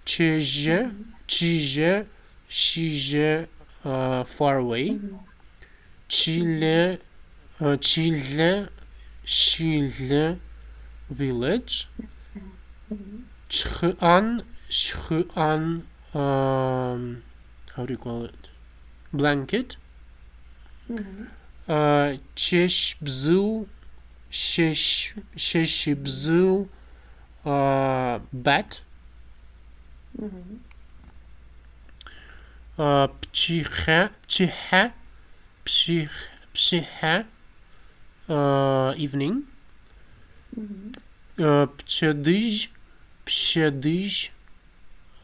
çeje, çije, şije, far away, çile, şile, village, çhıan, how do you call it? Blanket. Çeşbzıl, şeşibzıl, bat. Pçiha, evening. Pçedyj,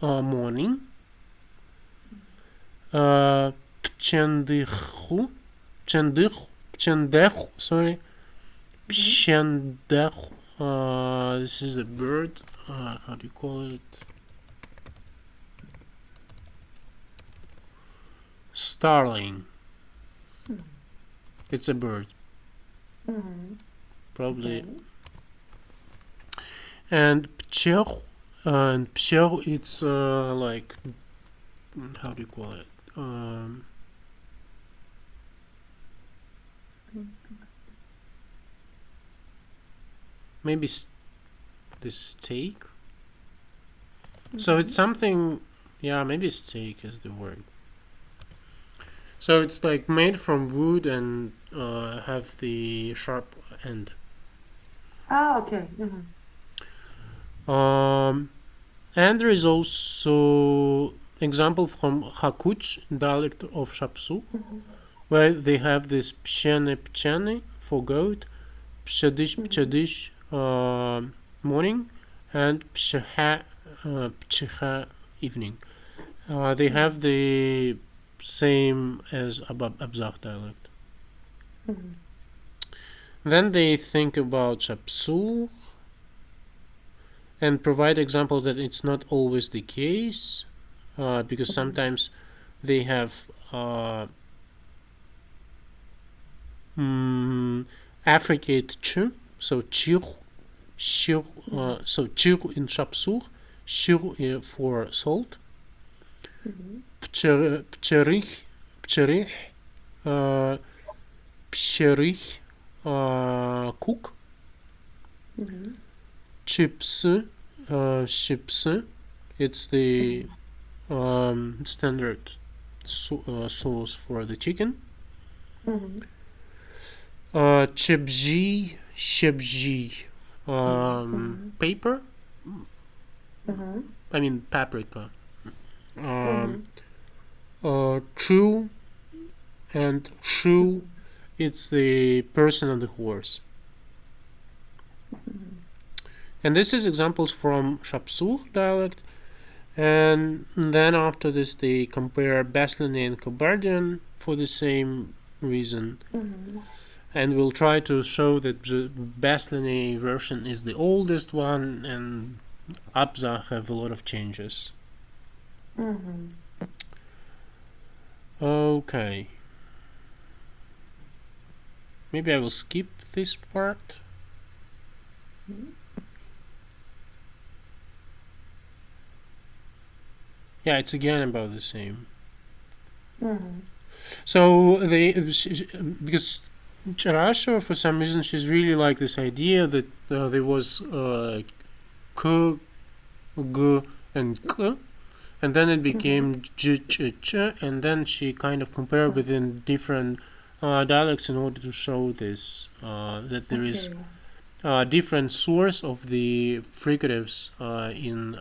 morning. Pçendekhu, sorry. Pçendekhu, this is a bird. How do you call it? Starling. It's a bird. Probably. And pchew, it's like, how do you call it? Maybe the steak. So it's something. Yeah, maybe steak is the word. So it's like made from wood and have the sharp end. Ah, okay. And there is also example from Hakuch dialect of Shapsugh, where they have this pchene for goat, pchedish morning, and pcheha evening. They have the same as Abzakh dialect. Then they think about Shapsugh and provide example that it's not always the case, because sometimes they have affricate ch, so chir, so chir in Shapsugh, shir for salt, pcherich, cook, chips, it's the standard sauce for the chicken. Chebji, paper. I mean paprika. True and shrew, it's the person on the horse. And this is examples from Shapsugh dialect. And then after this they compare Besselini and Kabardian for the same reason. And we'll try to show that the Besselini version is the oldest one and Abzakh have a lot of changes. Okay. Maybe I will skip this part. Yeah, it's again about the same. So because Charasha, for some reason, she's really like this idea that there was k, g, and k, and then it became j, ch, ch, and then she kind of compared within different dialects in order to show this that there is different source of the fricatives in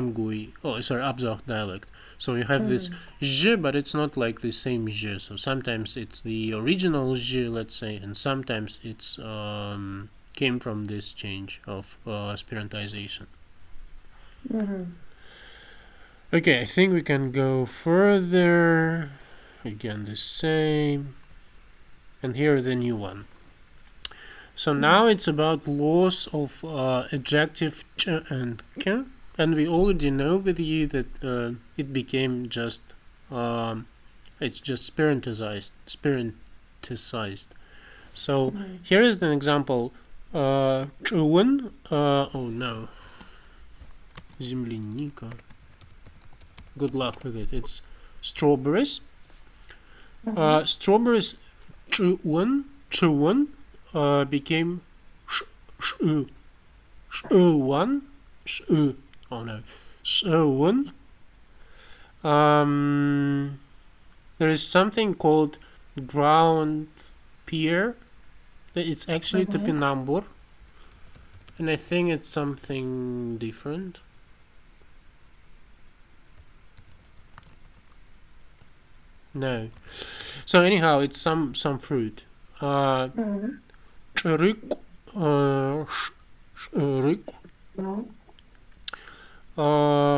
Abzakh dialect. So you have this j, but it's not like the same j. So sometimes it's the original j, let's say, and sometimes it's came from this change of aspirantization. Okay, I think we can go further. Again, the same. And here the new one. So now it's about loss of adjective ch and k, and we already know with you that it became just It's just spiranticized. So here is an example. Чувун, oh no. Земляника. Good luck with it. It's strawberries. Strawberries chun became one. Oh no. There is something called ground pear. It's actually topinambur, and I think it's something different. No. So anyhow, it's some fruit. Churuk,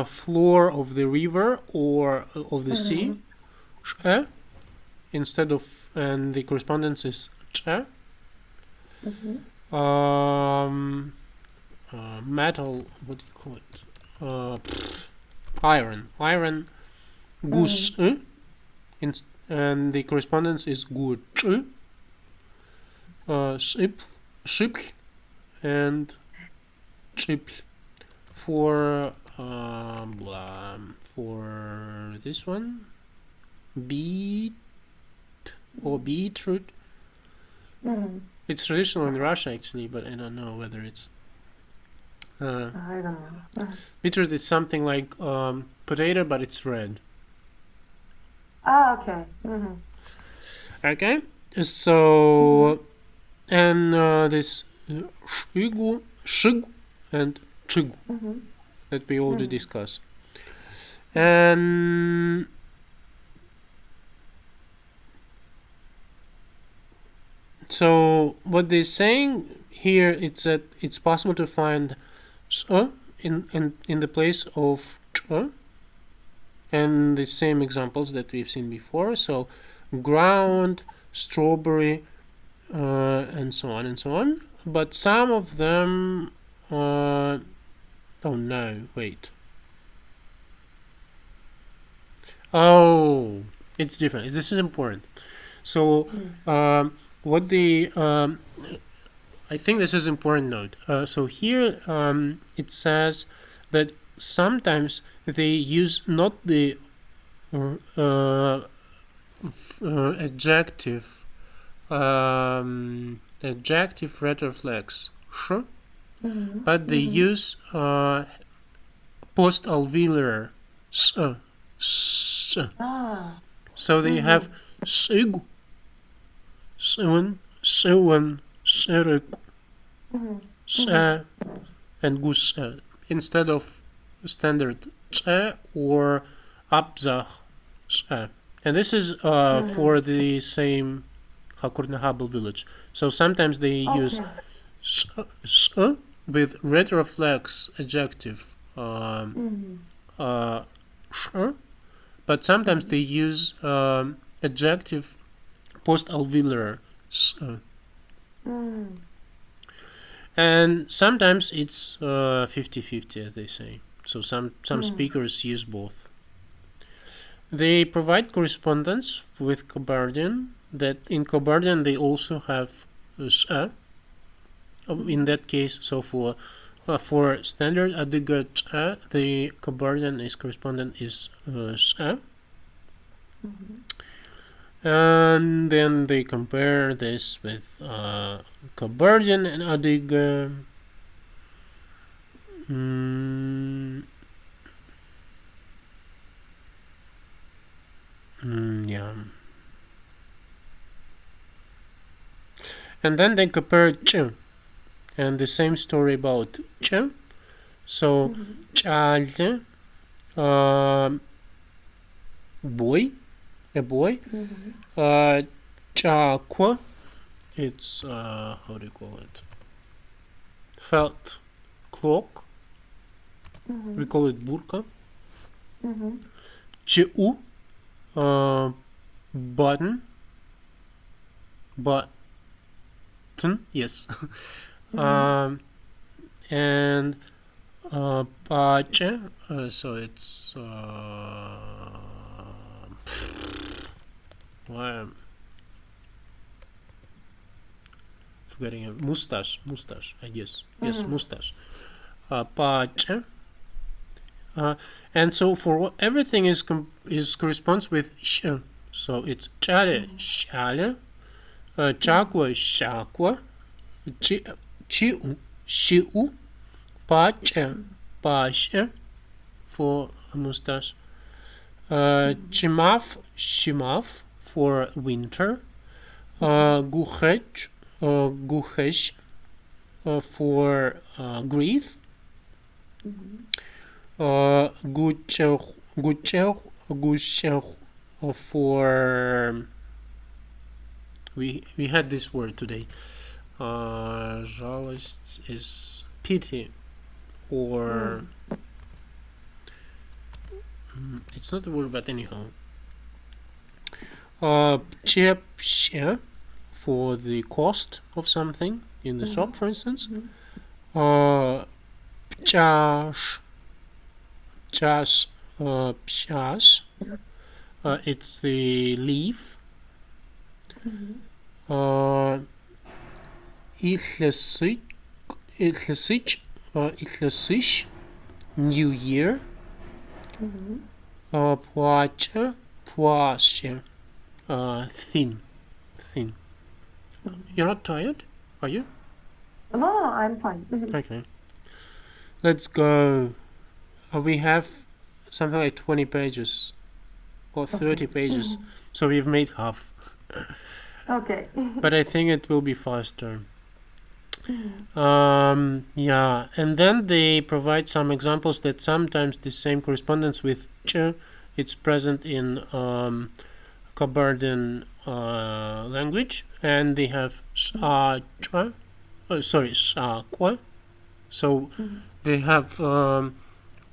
floor of the river or of the sea. Instead of, and the correspondence is ch. Metal, what do you call it? Iron. Gus. And the correspondence is good. Ship and chip for this one, beet or beetroot. It's traditional in Russia actually, but I don't know whether it's I don't know. beetroot is something like potato, but it's red. Okay. Okay, so and this shig and chig that we already discussed, and so what they're saying here is that it's possible to find in the place of ch, and the same examples that we've seen before. So ground, strawberry, and so on. But some of them, oh no, wait. Oh, it's different. This is important. So what the I think this is important note. So here it says that sometimes they use not the adjective retroflex sh, but they use post-alveolar s. So they have sig, sewen, seruk, sa, and gus instead of standard ch or Abzakh. And this is for the same Hakurnahabl village. So sometimes they use with retroflex adjective but sometimes they use adjective post-alveolar and sometimes it's 50-50 as they say. So some speakers use both. They provide correspondence with Kabardian, that in Kabardian they also have s'a. In that case, so for standard Adiga s'a, the Kabardian is correspondent is s'a. And then they compare this with Kabardian and Adiga. Yeah. And then they compare ch, and the same story about ch. So child, boy, a boy. Chakwa, it's how do you call it? Felt cloak. We call it burka. Chu, button, yes. And pache, so it's forgetting a mustache, I guess. Yes, mustache. Pace. And so for everything is corresponds with sh. So it's chale, shale, chakwa, shakwa, chiu, shiu, pace, pace for a mustache, chimaf, shimaf for winter, guhech, guhesh for grief, guchel for we had this word today. Жалость is pity, or it's not a word, but anyhow. Chepshe for the cost of something in the shop, for instance. Pchash, pchash, it's the leaf. Ihlesish, New Year. Płacze, płasie, thin. You're not tired, are you? No, I'm fine. Okay. Let's go. We have something like 20 pages or 30 pages, so we've made half. Okay. But I think it will be faster. Yeah, and then they provide some examples that sometimes the same correspondence with ch, it's present in Kabardian language, and they have shakwa. So they have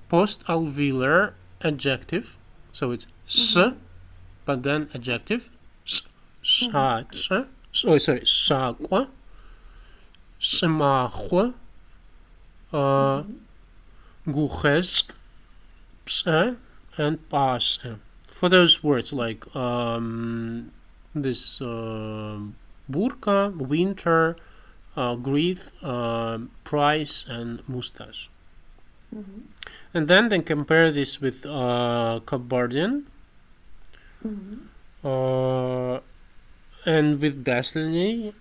post-alveolar adjective, so it's s, but then adjective shakwa, semachwa, guhes, pse, and pase. For those words like this burka, winter, grief, price, and mustache. And then they compare this with Kabardian and with Besselini.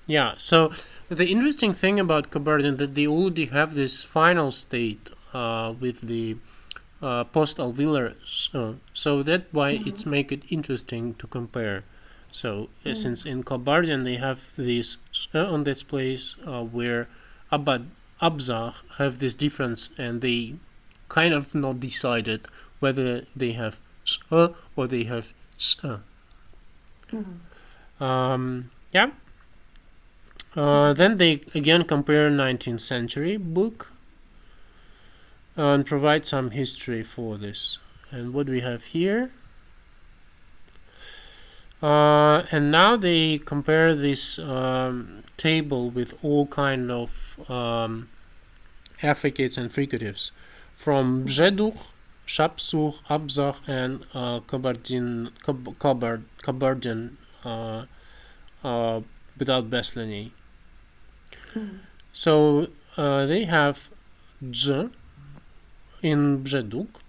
Yeah, so the interesting thing about Kabardian that they already have this final state with the post-alveolar, so that's why it's make it interesting to compare. So since in Kabardian they have this on this place where Abzakh have this difference, and they kind of not decided whether they have or they have yeah. Then they again compare 19th century book and provide some history for this. And what we have here, and now they compare this table with all kind of affricates and fricatives from Bzedukh, Shapsukh, Abzakh, and Kabardian without Besselini. So they have Z in Bzedukh,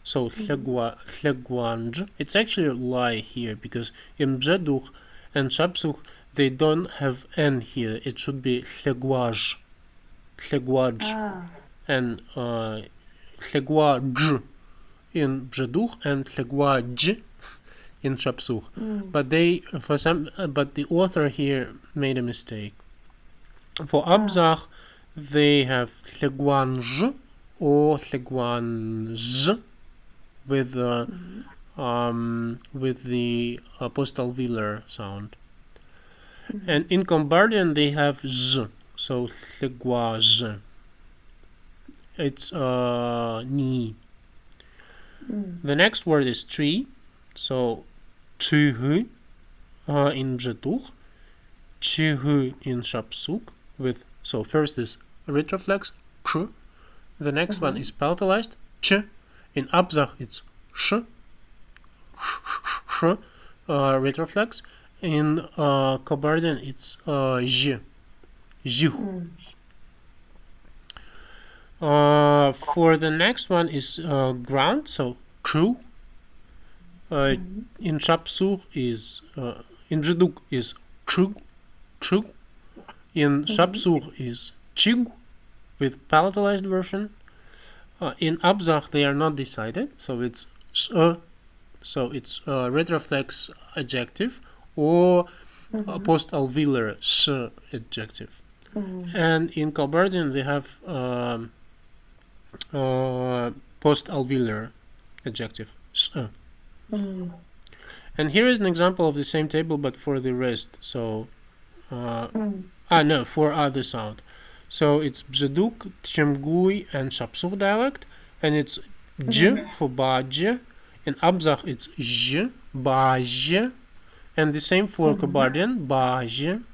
so Hleguanj. It's actually a lie here, because in Bzedukh and Shapsukh they don't have N here. It should be Hleguaj. And Hleguaj in Bzedukh and Hleguaj in Shapsukh. But but the author here made a mistake. For Abzakh they have Hleguanj or Hleguanz with the post-alveolar sound. And in Kabardian they have Z, so Hleguaz. It's ni. The next word is tree, so Chihu in Bzedukh, Chihu in Shapsukh, with, so first is retroflex k, The next one is palatalized, ch. In Abzakh, it's sh, retroflex. In Kabardian, it's j, zh. For the next one is ground, so crew. In Shapsur is in Bzeduk is chug. In Shapsur is chig with palatalized version. In Abzakh they are not decided, so it's so it's retroflex adjective or post-alveolar s adjective. And in Kabardian they have post-alveolar adjective s. And here is an example of the same table but for the rest. So for other sound. So it's Bzeduk, Tchemgui, and Shapsur dialect, and it's j for baj. In Abzakh it's j, baj, and the same for Kabardian, baj.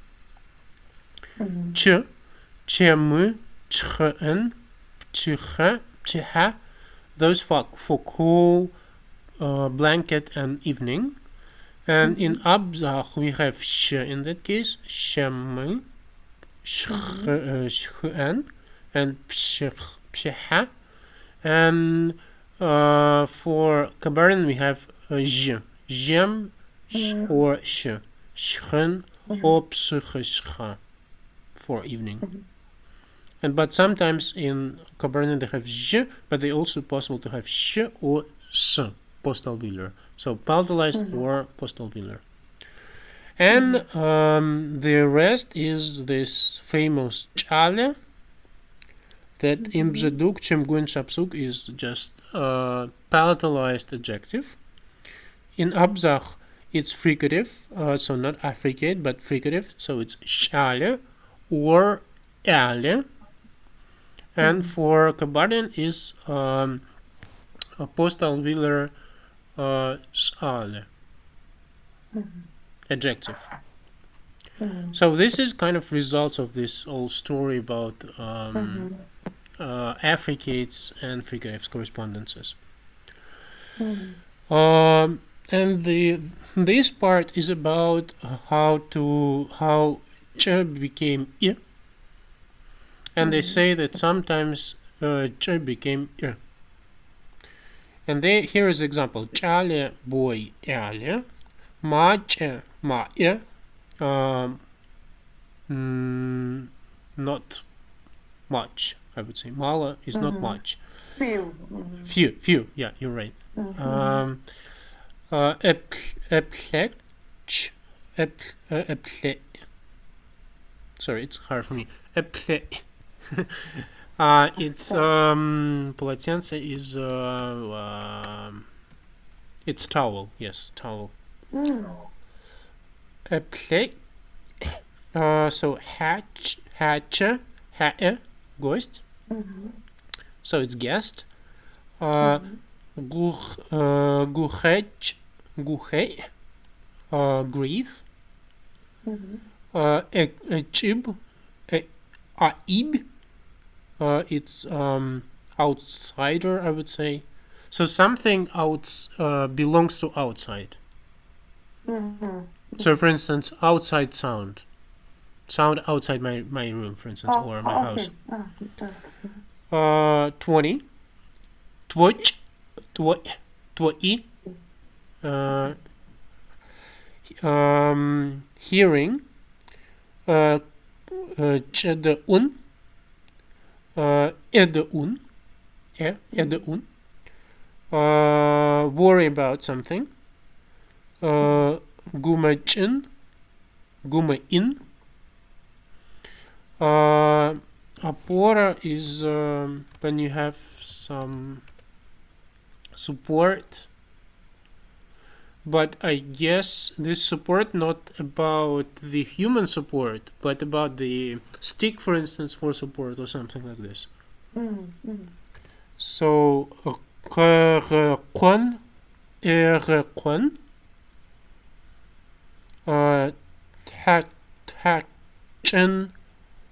Ch, chem, chen, pche, pcheha. Those for cool, blanket, and evening. And in Abzakh we have sh in that case, shem, chen, and pcheha. And for Kabardian we have j, jem, or sh, schen, or pchecha for evening. But sometimes in Kabardian they have j, but they also possible to have sh or s, post-alveolar. So palatalized or post-alveolar. And the rest is this famous chale that in Bzeduk, Chemgu, and Shapsuk is just palatalized adjective. In Abzakh it's fricative, so not affricate but fricative, so it's chale or ale. And for Kabardian is a post-alveolar sale adjective. So this is kind of results of this whole story about affricates and fricatives correspondences. And this part is about how ch became I. And they say that sometimes ch became I. And here is example: chale boy ale, ma che ma I. Not much, I would say. Mala is not much. Few. Yeah, you're right. Sorry, it's hard for me. It's полотенце is it's towel. Yes, towel. So hatch, гость. So it's guest. Гухеч, grief. Chib, aib. It's outsider, I would say. So something belongs to outside. So for instance, outside sound outside my room, for instance, or my house. 20. Twitch, twoi. Hearing. Chedeun. Edeun. Edeun. Worry about something. Gumachin. Gumain. Apora is when you have some support, but I guess this support not about the human support, but about the stick, for instance, for support or something like this. So qan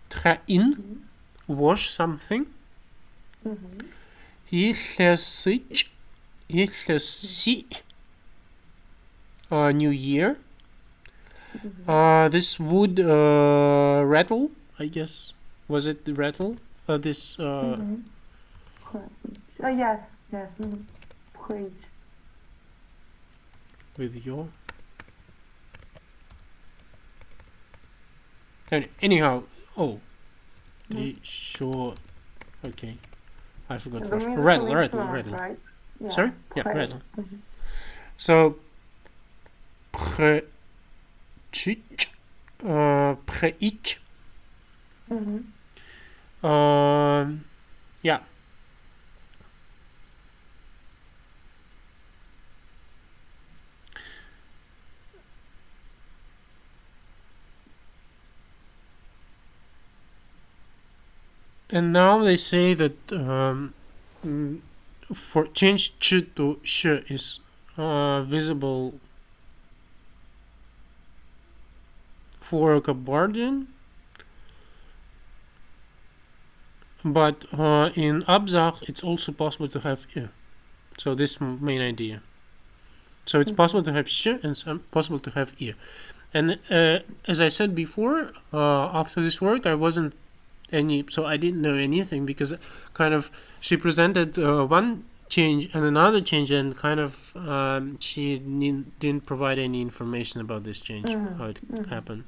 train, wash something. Ihlesich, New Year. This would rattle, I guess. Was it the rattle? This Yes, yes. Preach. with your. And anyhow, the short. Okay, I forgot first. Rattle. Right? Yeah. Sorry? Yeah, Preach. rattle. So, preich. Yeah. And now they say that for change ch to sh is visible for a Kabardian, but in Abzakh it's also possible to have I. So this main idea. So it's possible to have sh and it's possible to have I. And as I said before, after this work I wasn't so I didn't know anything, because kind of she presented one change and another change, and kind of she didn't provide any information about this change, how it happened.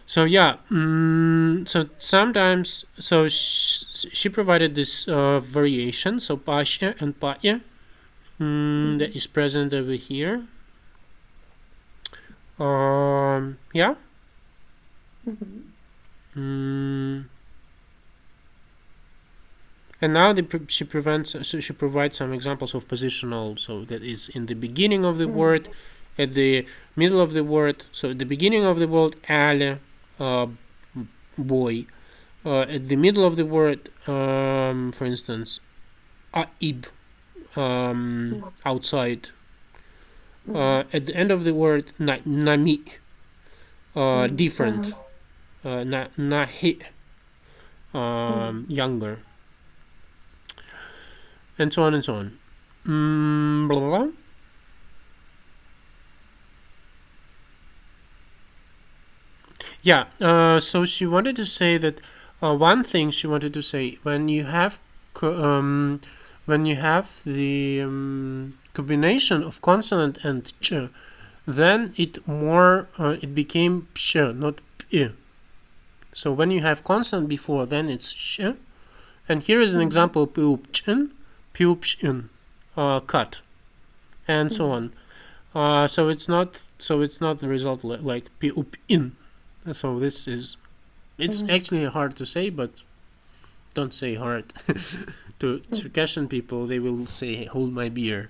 So yeah, so sometimes, so she provided this variation, so pasha and pa'ya, that is present over here. Yeah. And now she provides some examples of positional, so that is in the beginning of the word, at the middle of the word. So at the beginning of the word, ale, boy. At the middle of the word, for instance, aib, outside. At the end of the word, nami, different. Nahi, younger, and so on and so on. Blah, blah, blah. Yeah, so she wanted to say that one thing she wanted to say, when you have the combination of consonant and ch, then it became sh, not p. So when you have consonant before, then it's sh. And here is an example: piupchin, cut, and so on. So it's not the result like piupin. So this is, it's actually hard to say, but don't say hard. To Circassian people, they will say hold my beer.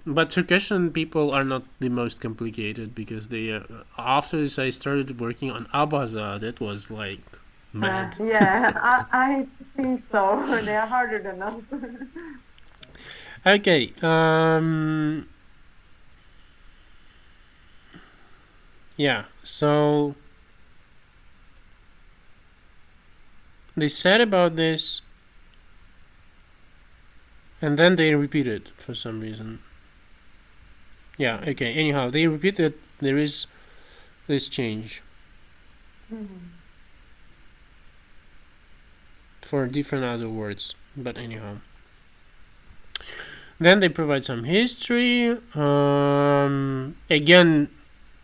But Circassian people are not the most complicated, because they after this I started working on Abaza. That was like mad. Yeah, I think so. They are harder than us. Okay. Yeah. So they said about this, and then they repeated for some reason. Yeah, okay. Anyhow, they repeat that there is this change for different other words. But anyhow. Then they provide some history. Again,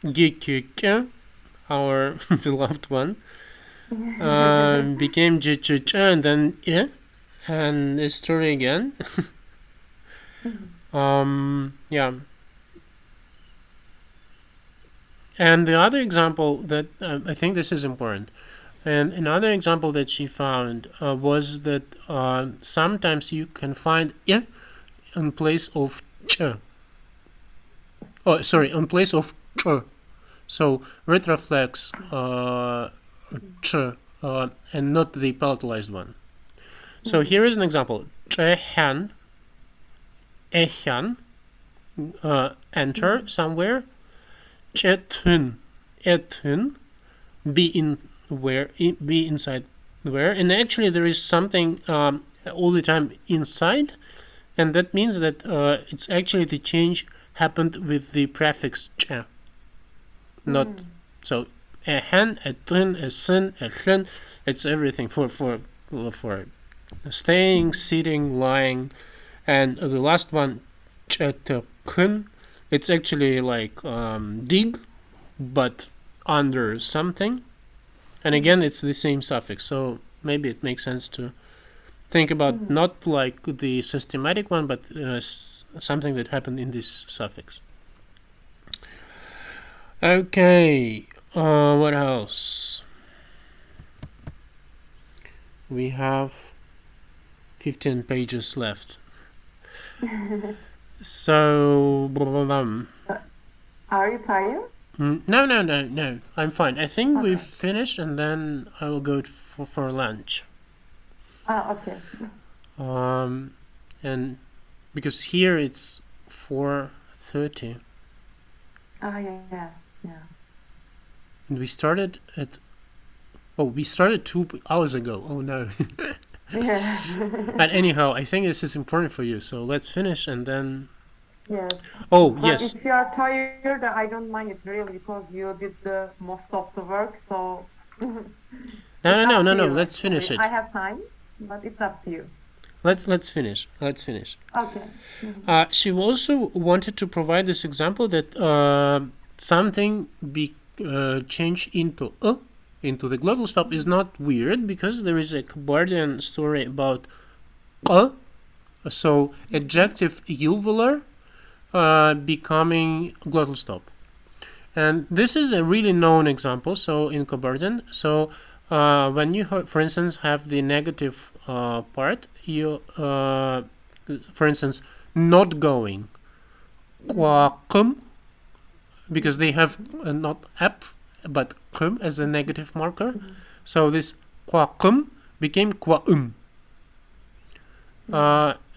Gikike, our beloved one, became Jichicha and then and the story again. Yeah. And the other example that I think this is important, and another example that she found was that sometimes you can find I in place of ch. Oh, sorry, in place of ch. So retroflex ch and not the palatalized one. So here is an example: chehan, ehan, enter somewhere. Chetun, etun, be inside where, and actually there is something all the time inside, and that means that it's actually the change happened with the prefix ch, not so a hen, a tun, a sin, a hlun. It's everything for staying, sitting, lying, and the last one ch te kun. It's actually like dig, but under something, and again it's the same suffix. So maybe it makes sense to think about not like the systematic one, but something that happened in this suffix. Okay, what else? We have 15 pages left. So, Are you tired? no. I'm fine. I think we've finished, and then I will go for lunch. Okay. And because here it's 4:30. Yeah. And we started 2 hours ago. Oh no. Yeah. But anyhow, I think this is important for you, so let's finish and then. Yes. Oh, But yes. if you are tired, I don't mind it really because you did the most of the work. So. No. You, Let's actually. finish it. I have time, but it's up to you. Let's finish. Okay. She also wanted to provide this example that something be changed into the glottal stop is not weird, because there is a Kabardian story about so adjective uvular becoming glottal stop, and this is a really known example. So in Kabardian, so when you for instance have the negative part, you for instance not going kwakum, because they have not ap but kum as a negative marker. So this kwakum became kwaum.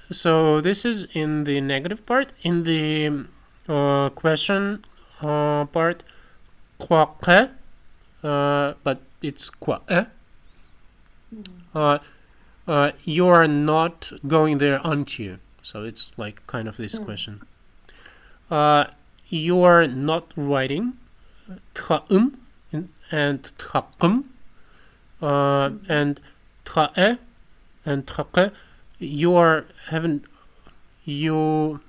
So this is in the negative part. In the question part, kwake, but it's kwae. You are not going there, aren't you? So it's like kind of this question. You are not writing, tchaum and tchakum, and tchae and tchake. You are haven't you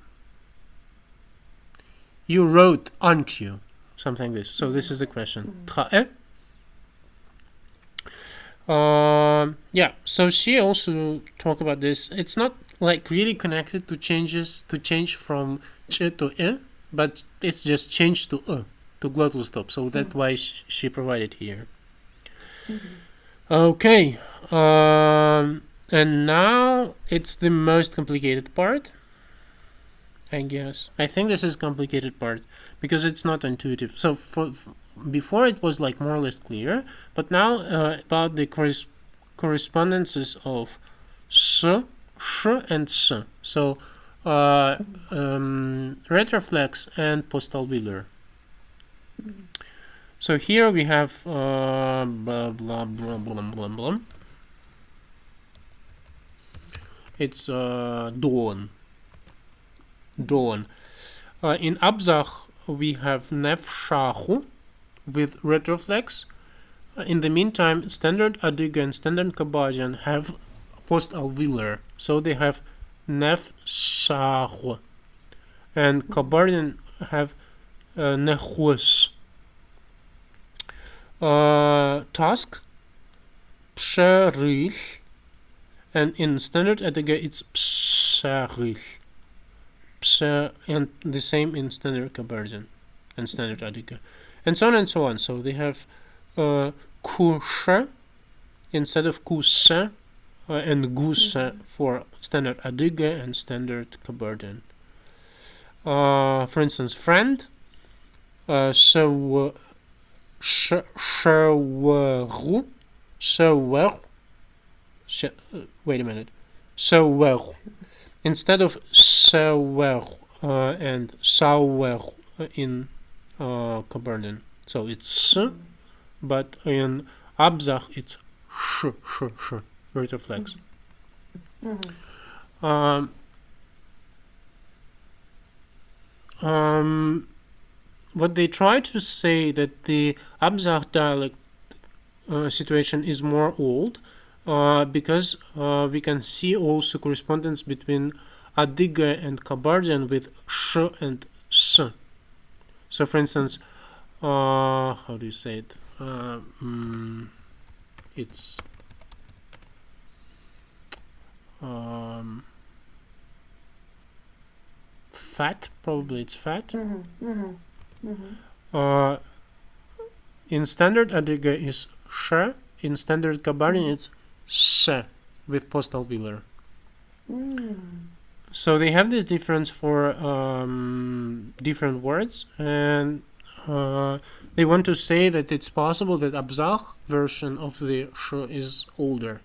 wrote, aren't you? Something like this. So this is the question. Tchae. Yeah, so she also talked about this. It's not like really connected to change from ch to e, but it's just changed to to glottal stop. So that's why she provided here. Okay, and now it's the most complicated part, I guess. I think this is complicated part because it's not intuitive. So before it was like more or less clear, but now about the correspondences of s, sh, and s. So retroflex and postalveolar. So here we have blah blah blah blah blah blah. It's dawn. In Abzakh we have nefshachu with retroflex. In the meantime, standard Adiga and standard Kabardian have postalveolar, so they have nefshachu, and Kabardian have nechus. Task psherich, and in standard Adiga it's psherich. And the same in standard Kabardian and standard Adiga, and so on and so on. So they have kusha instead of kusa, and gusa for standard Adiga and standard Kabardian. For instance, friend, shawaru, wait a minute, shawaru. Instead of sawer and sawer in Kabardian, so it's s, but in Abzakh it's sh, retroflex. Mm-hmm. What they try to say that the Abzakh dialect situation is more old because we can see also correspondence between Adiga and Kabardian with sh and s. So, for instance, how do you say it? It's fat. Probably it's fat. Mm-hmm. Mm-hmm. Mm-hmm. In standard Adiga is sh. In standard Kabardian it's s with postalveolar. So they have this difference for different words, and they want to say that it's possible that Abzakh version of the sh is older.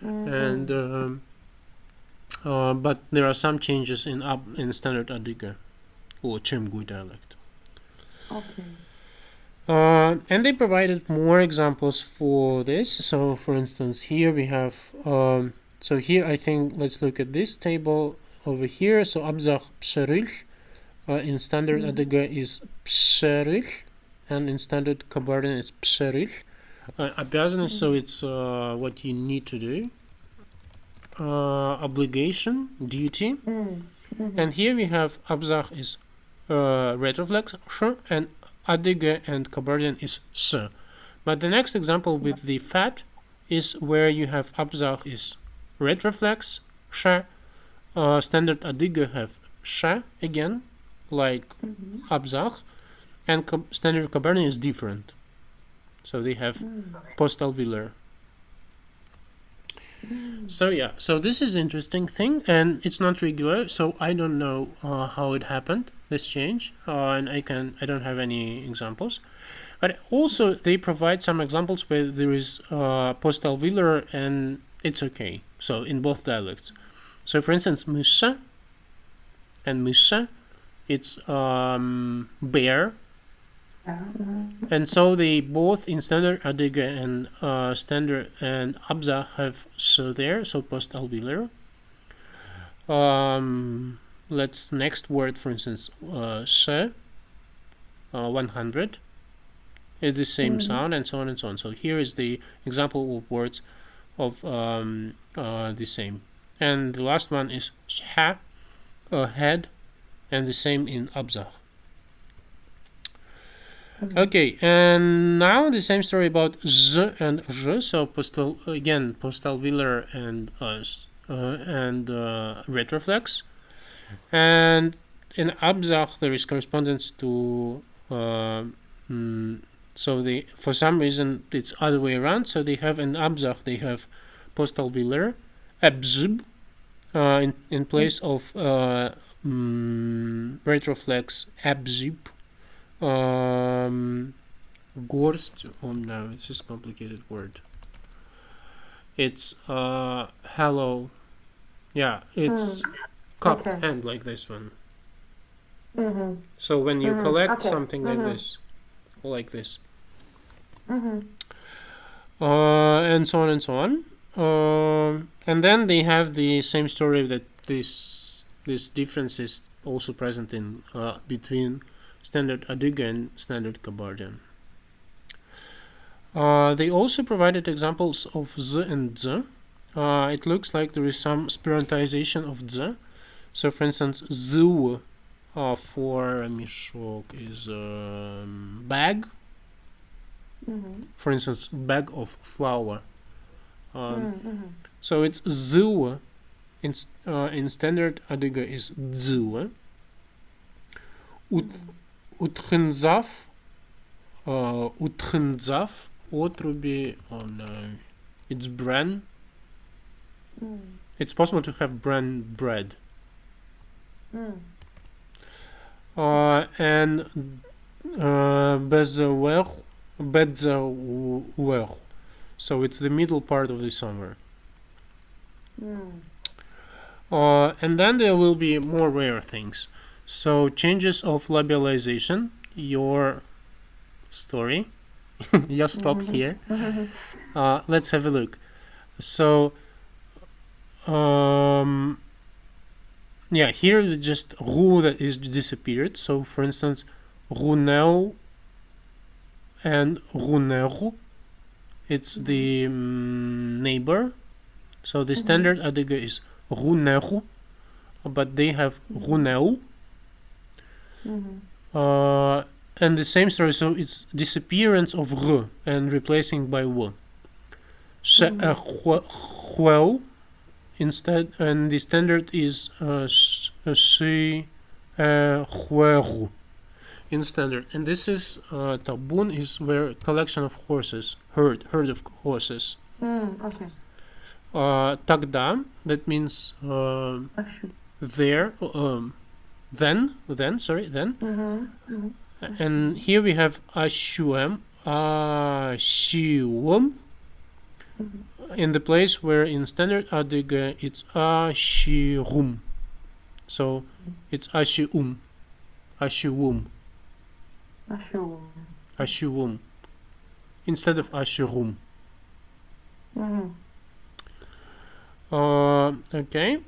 And but there are some changes in standard Adiga or Chemgui dialect. Okay. And they provided more examples for this. So, for instance, here we have. So here, I think let's look at this table over here. So Abzakh psheril in standard Adiga is psheril, and in standard Kabardian it's psheril. Обязанность, so it's what you need to do. Obligation, duty. And here we have Abzakh is retroflex, sh, and Adiga and Kabardian is s. But the next example with the fat is where you have Abzakh is retroflex, sh, standard Adiga have sh again, like Abzakh, and standard Kabardian is different. So they have postalveolar. So yeah, so this is interesting thing, and it's not regular, so I don't know how it happened, this change, and I don't have any examples. But also they provide some examples where there is postalveolar and it's okay. So in both dialects. So for instance, musa and musa, it's bear. And so they both in standard Adiga and standard and Abzakh have so there, so postalveolar. Let's next word, for instance, se, 100. It's the same sound, and so on and so on. So here is the example of words of the same. And the last one is sha, head, and the same in Abzakh. Okay, and now the same story about z and zh. So postalveolar and retroflex. And in Abzakh there is correspondence to so they, for some reason it's other way around. So they have in Abzakh they have postalveolar abzib in place of retroflex abzib. Gorst. Oh no, it's just a complicated word. It's hello. Yeah, it's cup hand like this one. So when you collect something like this, or like this, and so on and so on. And then they have the same story that this difference is also present in between standard Adiga and standard Kabardian. They also provided examples of z and z. It looks like there is some spirantization of z. So, for instance, zu for mishok is bag. For instance, bag of flour. So it's zu. In standard Adiga is zu. Utrinzaf, otrubi, oh no, it's bran. It's possible to have bran bread. And bezawer, so it's the middle part of the summer. And then there will be more rare things. So changes of labialization, your story, Just stop here. Let's have a look. So, yeah, here just ru that is disappeared. So, for instance, runeu and runeru, it's the neighbor. So the standard Adiga is runeru, but they have runeu. And the same story, so it's disappearance of r and replacing by w. Instead, and the standard is she in standard. And this is tabun is where collection of horses, herd of horses. Okay. Тогда, that means there, then. And here we have ashuem, in the place where in standard Adiga it's ashirum. So it's ashium. Instead of ashirum. Okay.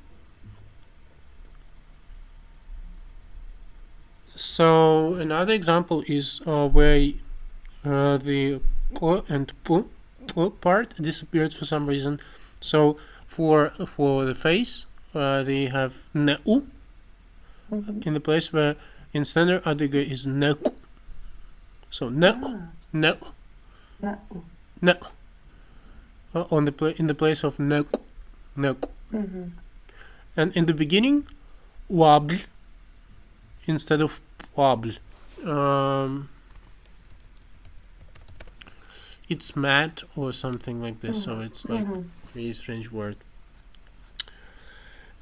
So another example is where the ko and pu part disappeared for some reason. So for the face, they have neu in the place where in standard Adiga is neku. So neku. On the in the place of neku. And in the beginning, wabl instead of wabl. It's mad or something like this, so it's like a really strange word.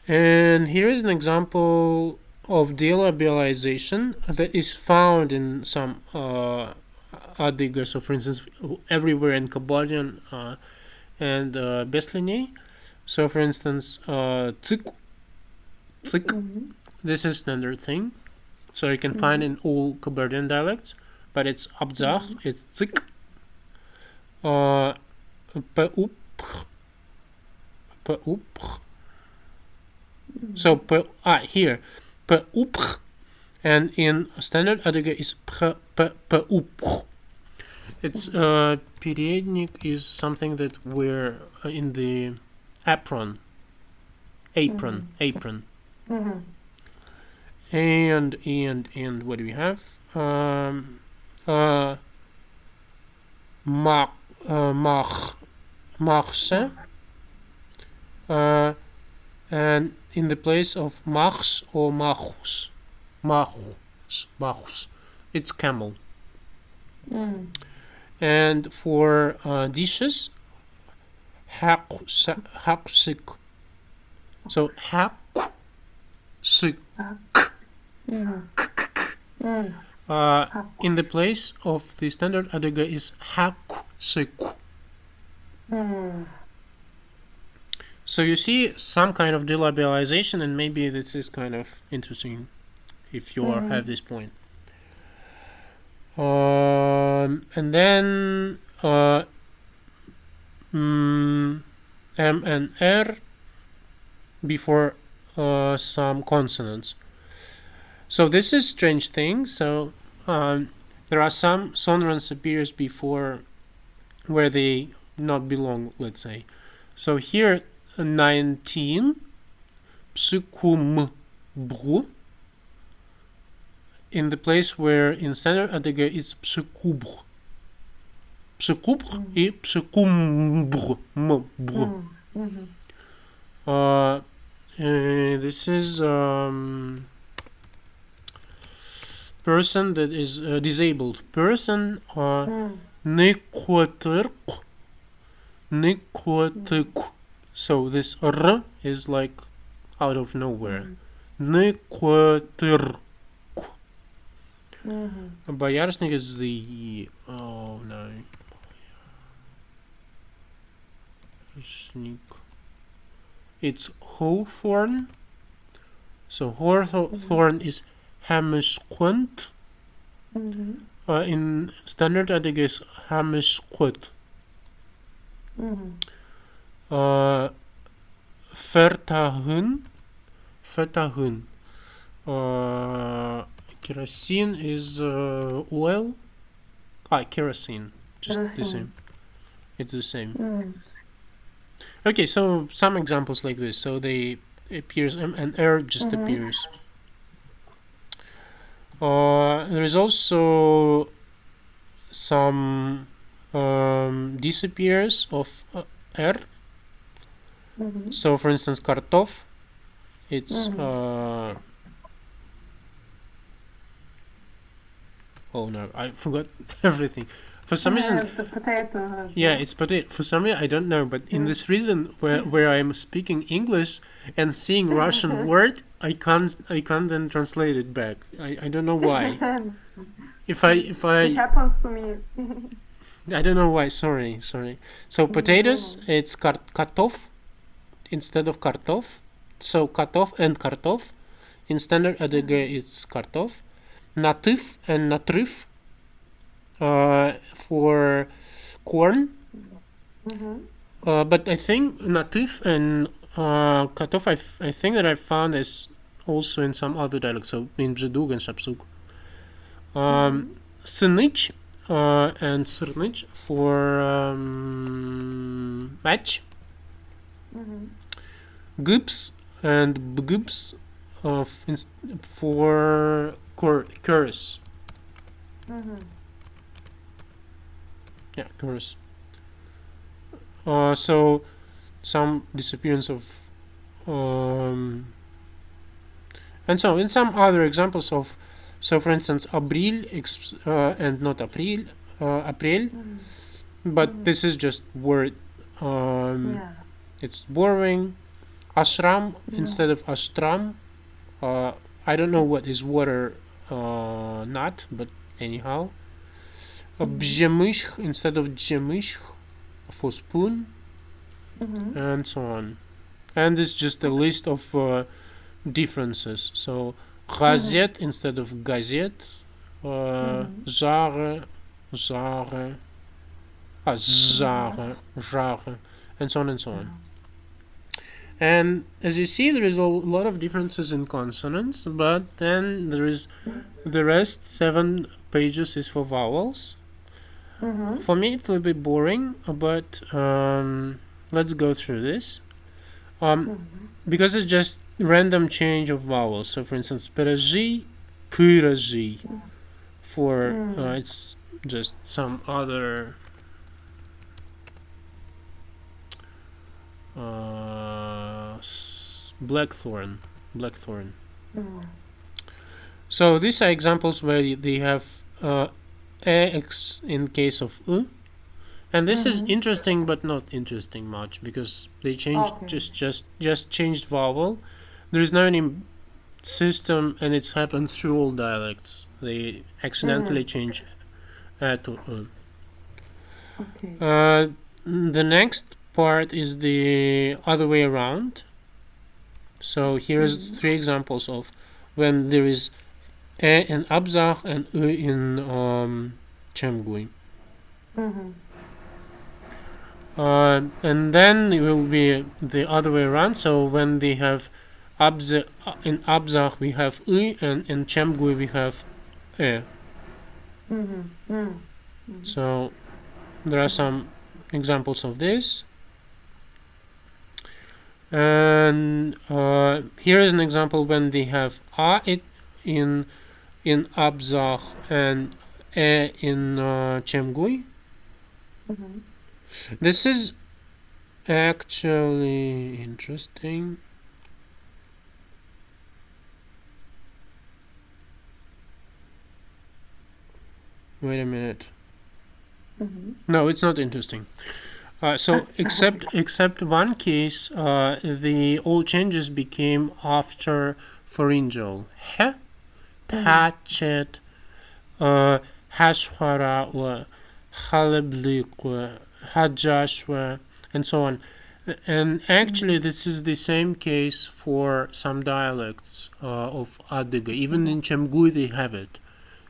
And here is an example of delabialization that is found in some Adiga. So for instance, everywhere in Cambodian and Besselini. So for instance, tsik, this is standard thing. So you can find in all Cambodian dialects, but it's Abzakh, it's tsik. So here and in standard Adiga is it's periodnik is something that we're in the apron. And what do we have? Machse, and in the place of machs or machus, it's camel. And for dishes, haksik. So haksik. In the place of the standard Adiga is haksik. So you see some kind of delabialization, and maybe this is kind of interesting if you have this point. And then M and R before some consonants. So this is strange thing. So there are some sonorants appears before where they not belong, let's say. So here 19 psukum bru in the place where in standard Adiga it's psukubr и psukumbr. This is person that is disabled person. Nikwatirk. So this r is like out of nowhere. Nikwatirk. Boyarsnik is the it's hawthorn. So hawthorn is hamisquant. In standard Adige is Hamishkut. Fertahun. Kerosene is oil. Kerosene. Just the same. It's the same. Okay, so some examples like this. So they appears and air just appears. There is also some disappears of R. So for instance, kartof, it's oh no, I forgot everything. For some reason, the potato. yeah, it's potato. For some reason, I don't know, but in this reason where I'm speaking English and seeing Russian word, I can't then translate it back. I don't know why. If I It happens to me. I don't know why. Sorry. So potatoes, it's kartof instead of kartof. So katof and kartof. In standard Adige, it's kartof. Natif and natrif for corn. But I think natif and katof, I think that I found is also in some other dialects. So in Bzedug and Shapsug. Synich and Srnich for match. Gibbs and Bgibbs for chorus. Yeah, chorus. So some disappearance of and so in some other examples of, so for instance Abril and not April, April, but this is just word. It's borrowing. Ashram instead of Ashtram. I don't know what is water not, but anyhow. Bzemishch instead of Jemishch for spoon, and so on. And it's just a list of differences. So gazette instead of gazette, zare, zare, zare, and so on and so on. And as you see, there is a lot of differences in consonants, but then there is the rest 7 pages is for vowels. For me, it's a little bit boring, but let's go through this. Because it's just random change of vowels. So, for instance, peraji, puraji. For it's just some other blackthorn. So these are examples where they have x in case of u, and this is interesting but not interesting much because they changed just changed vowel. There is no any system, and it's happened through all dialects. They accidentally change to u. The next part is the other way around. So here is 3 examples of when there is e in Abzakh and u in Chemgui. And then it will be the other way around. So when they have in Abzakh we have u, and in Chemgui we have e. So there are some examples of this. And here is an example when they have a in Abzakh and e in Chemgui. This is actually interesting. Wait a minute. No, it's not interesting. So except one case, the all changes became after pharyngeal. He, tachet, hashwara, haleblik, hajashwa, and so on. And actually, this is the same case for some dialects of Adige. Even in Chemgui, they have it.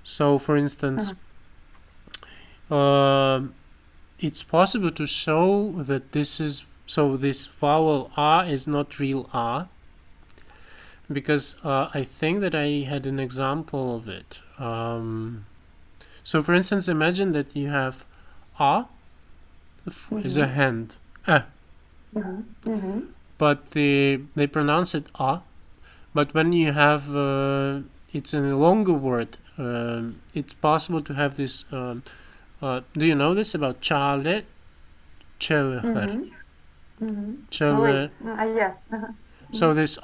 So, for instance, it's possible to show that this vowel A is not real A, because I think that I had an example of it. So, for instance, imagine that you have A is a hand, but they pronounce it A. But when you have it's in a longer word, it's possible to have this. Do you know this about chale? Chale. Chale. Yes. So this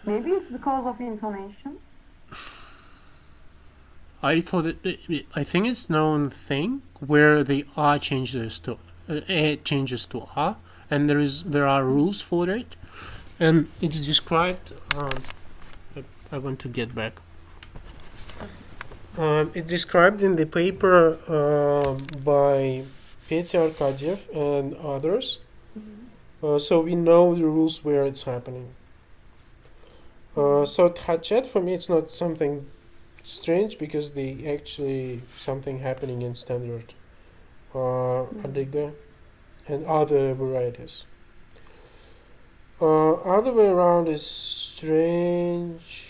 Maybe it's because of intonation. I think it's known thing where the a changes to a, and there are rules for it, and it's described. I want to get back. It's described in the paper by Petya Arkadiev and others. So we know the rules where it's happening. So Tchatchet, for me, it's not something strange, because they actually something happening in standard Adiga and other varieties. Other way around is strange.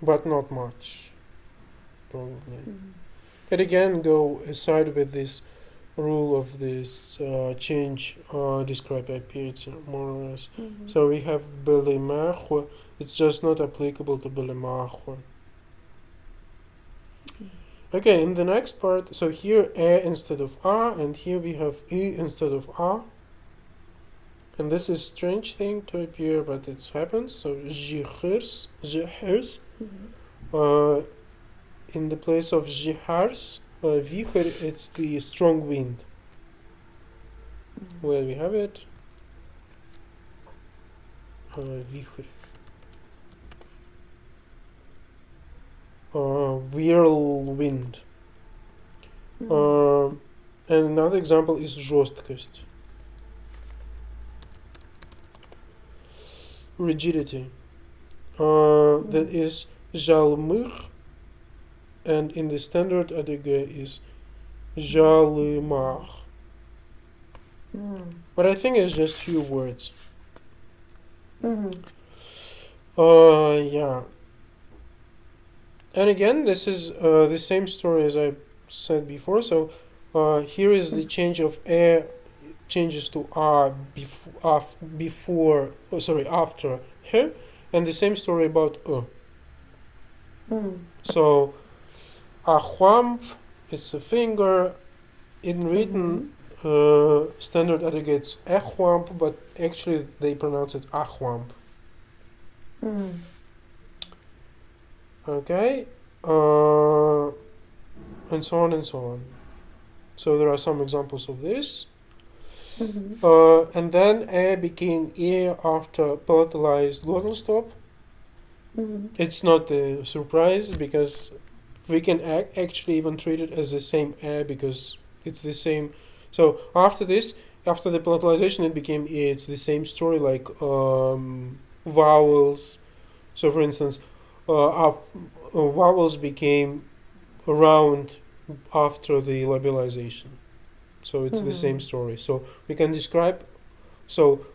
But not much, probably. And again, go aside with this rule of this change described by Petya, more or less. So we have belemachwe. It's just not applicable to belemachwe. Okay, in the next part, so here a instead of a, and here we have I instead of a. And this is strange thing to appear, but it happens. So jihirs, in the place of jihars, vicher, it's the strong wind. Where we have it, vicher. Whirlwind. And another example is жесткость. Rigidity. That is jalmur, and in the standard Adiga is jalmar. But I think it's just few words. Yeah. And again, this is the same story as I said before. So here is the change of a changes to a after he, and the same story about So ahwamp, it's a finger. In written standard Adiga it's ehwamp, but actually they pronounce it ahwamp. Okay, and so on and so on. So there are some examples of this. And then a became e after palatalized glottal stop. It's not a surprise, because we can actually even treat it as the same a, because it's the same. So after this, after the palatalization, it became e. It's the same story like vowels. So for instance, vowels became round after the labialization. So it's the same story. So we can describe, so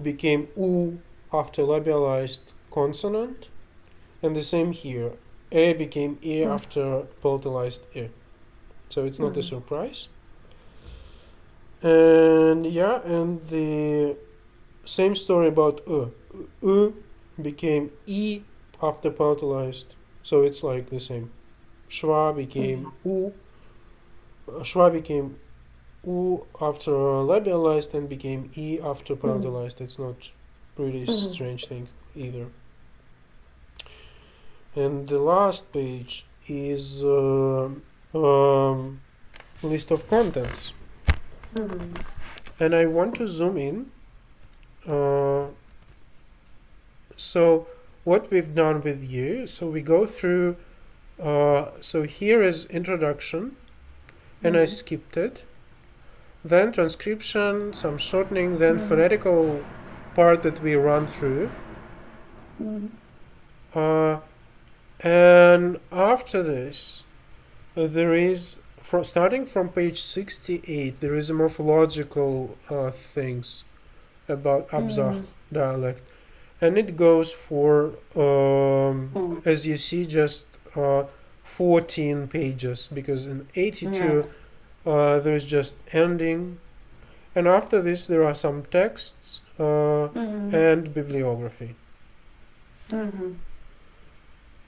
became u after labialized consonant, and the same here. A became e after palatalized e. So it's not a surprise. And yeah, and the same story about became e after palatalized. So it's like the same. Shva became u. Shva became u after labialized and became e after palatalized. It's not pretty strange thing either. And the last page is list of contents. And I want to zoom in. So what we've done with you, so we go through So here is introduction, and I skipped it. Then transcription, some shortening, then phonetical part that we run through. And after this, there is, starting from page 68, there is a morphological things about Abzakh dialect. And it goes for, as you see, just 14 pages, because in 82 there's just ending. And after this, there are some texts and bibliography.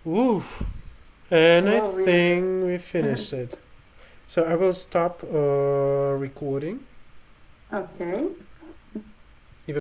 Oof. And I think we finished it. So I will stop recording. Okay.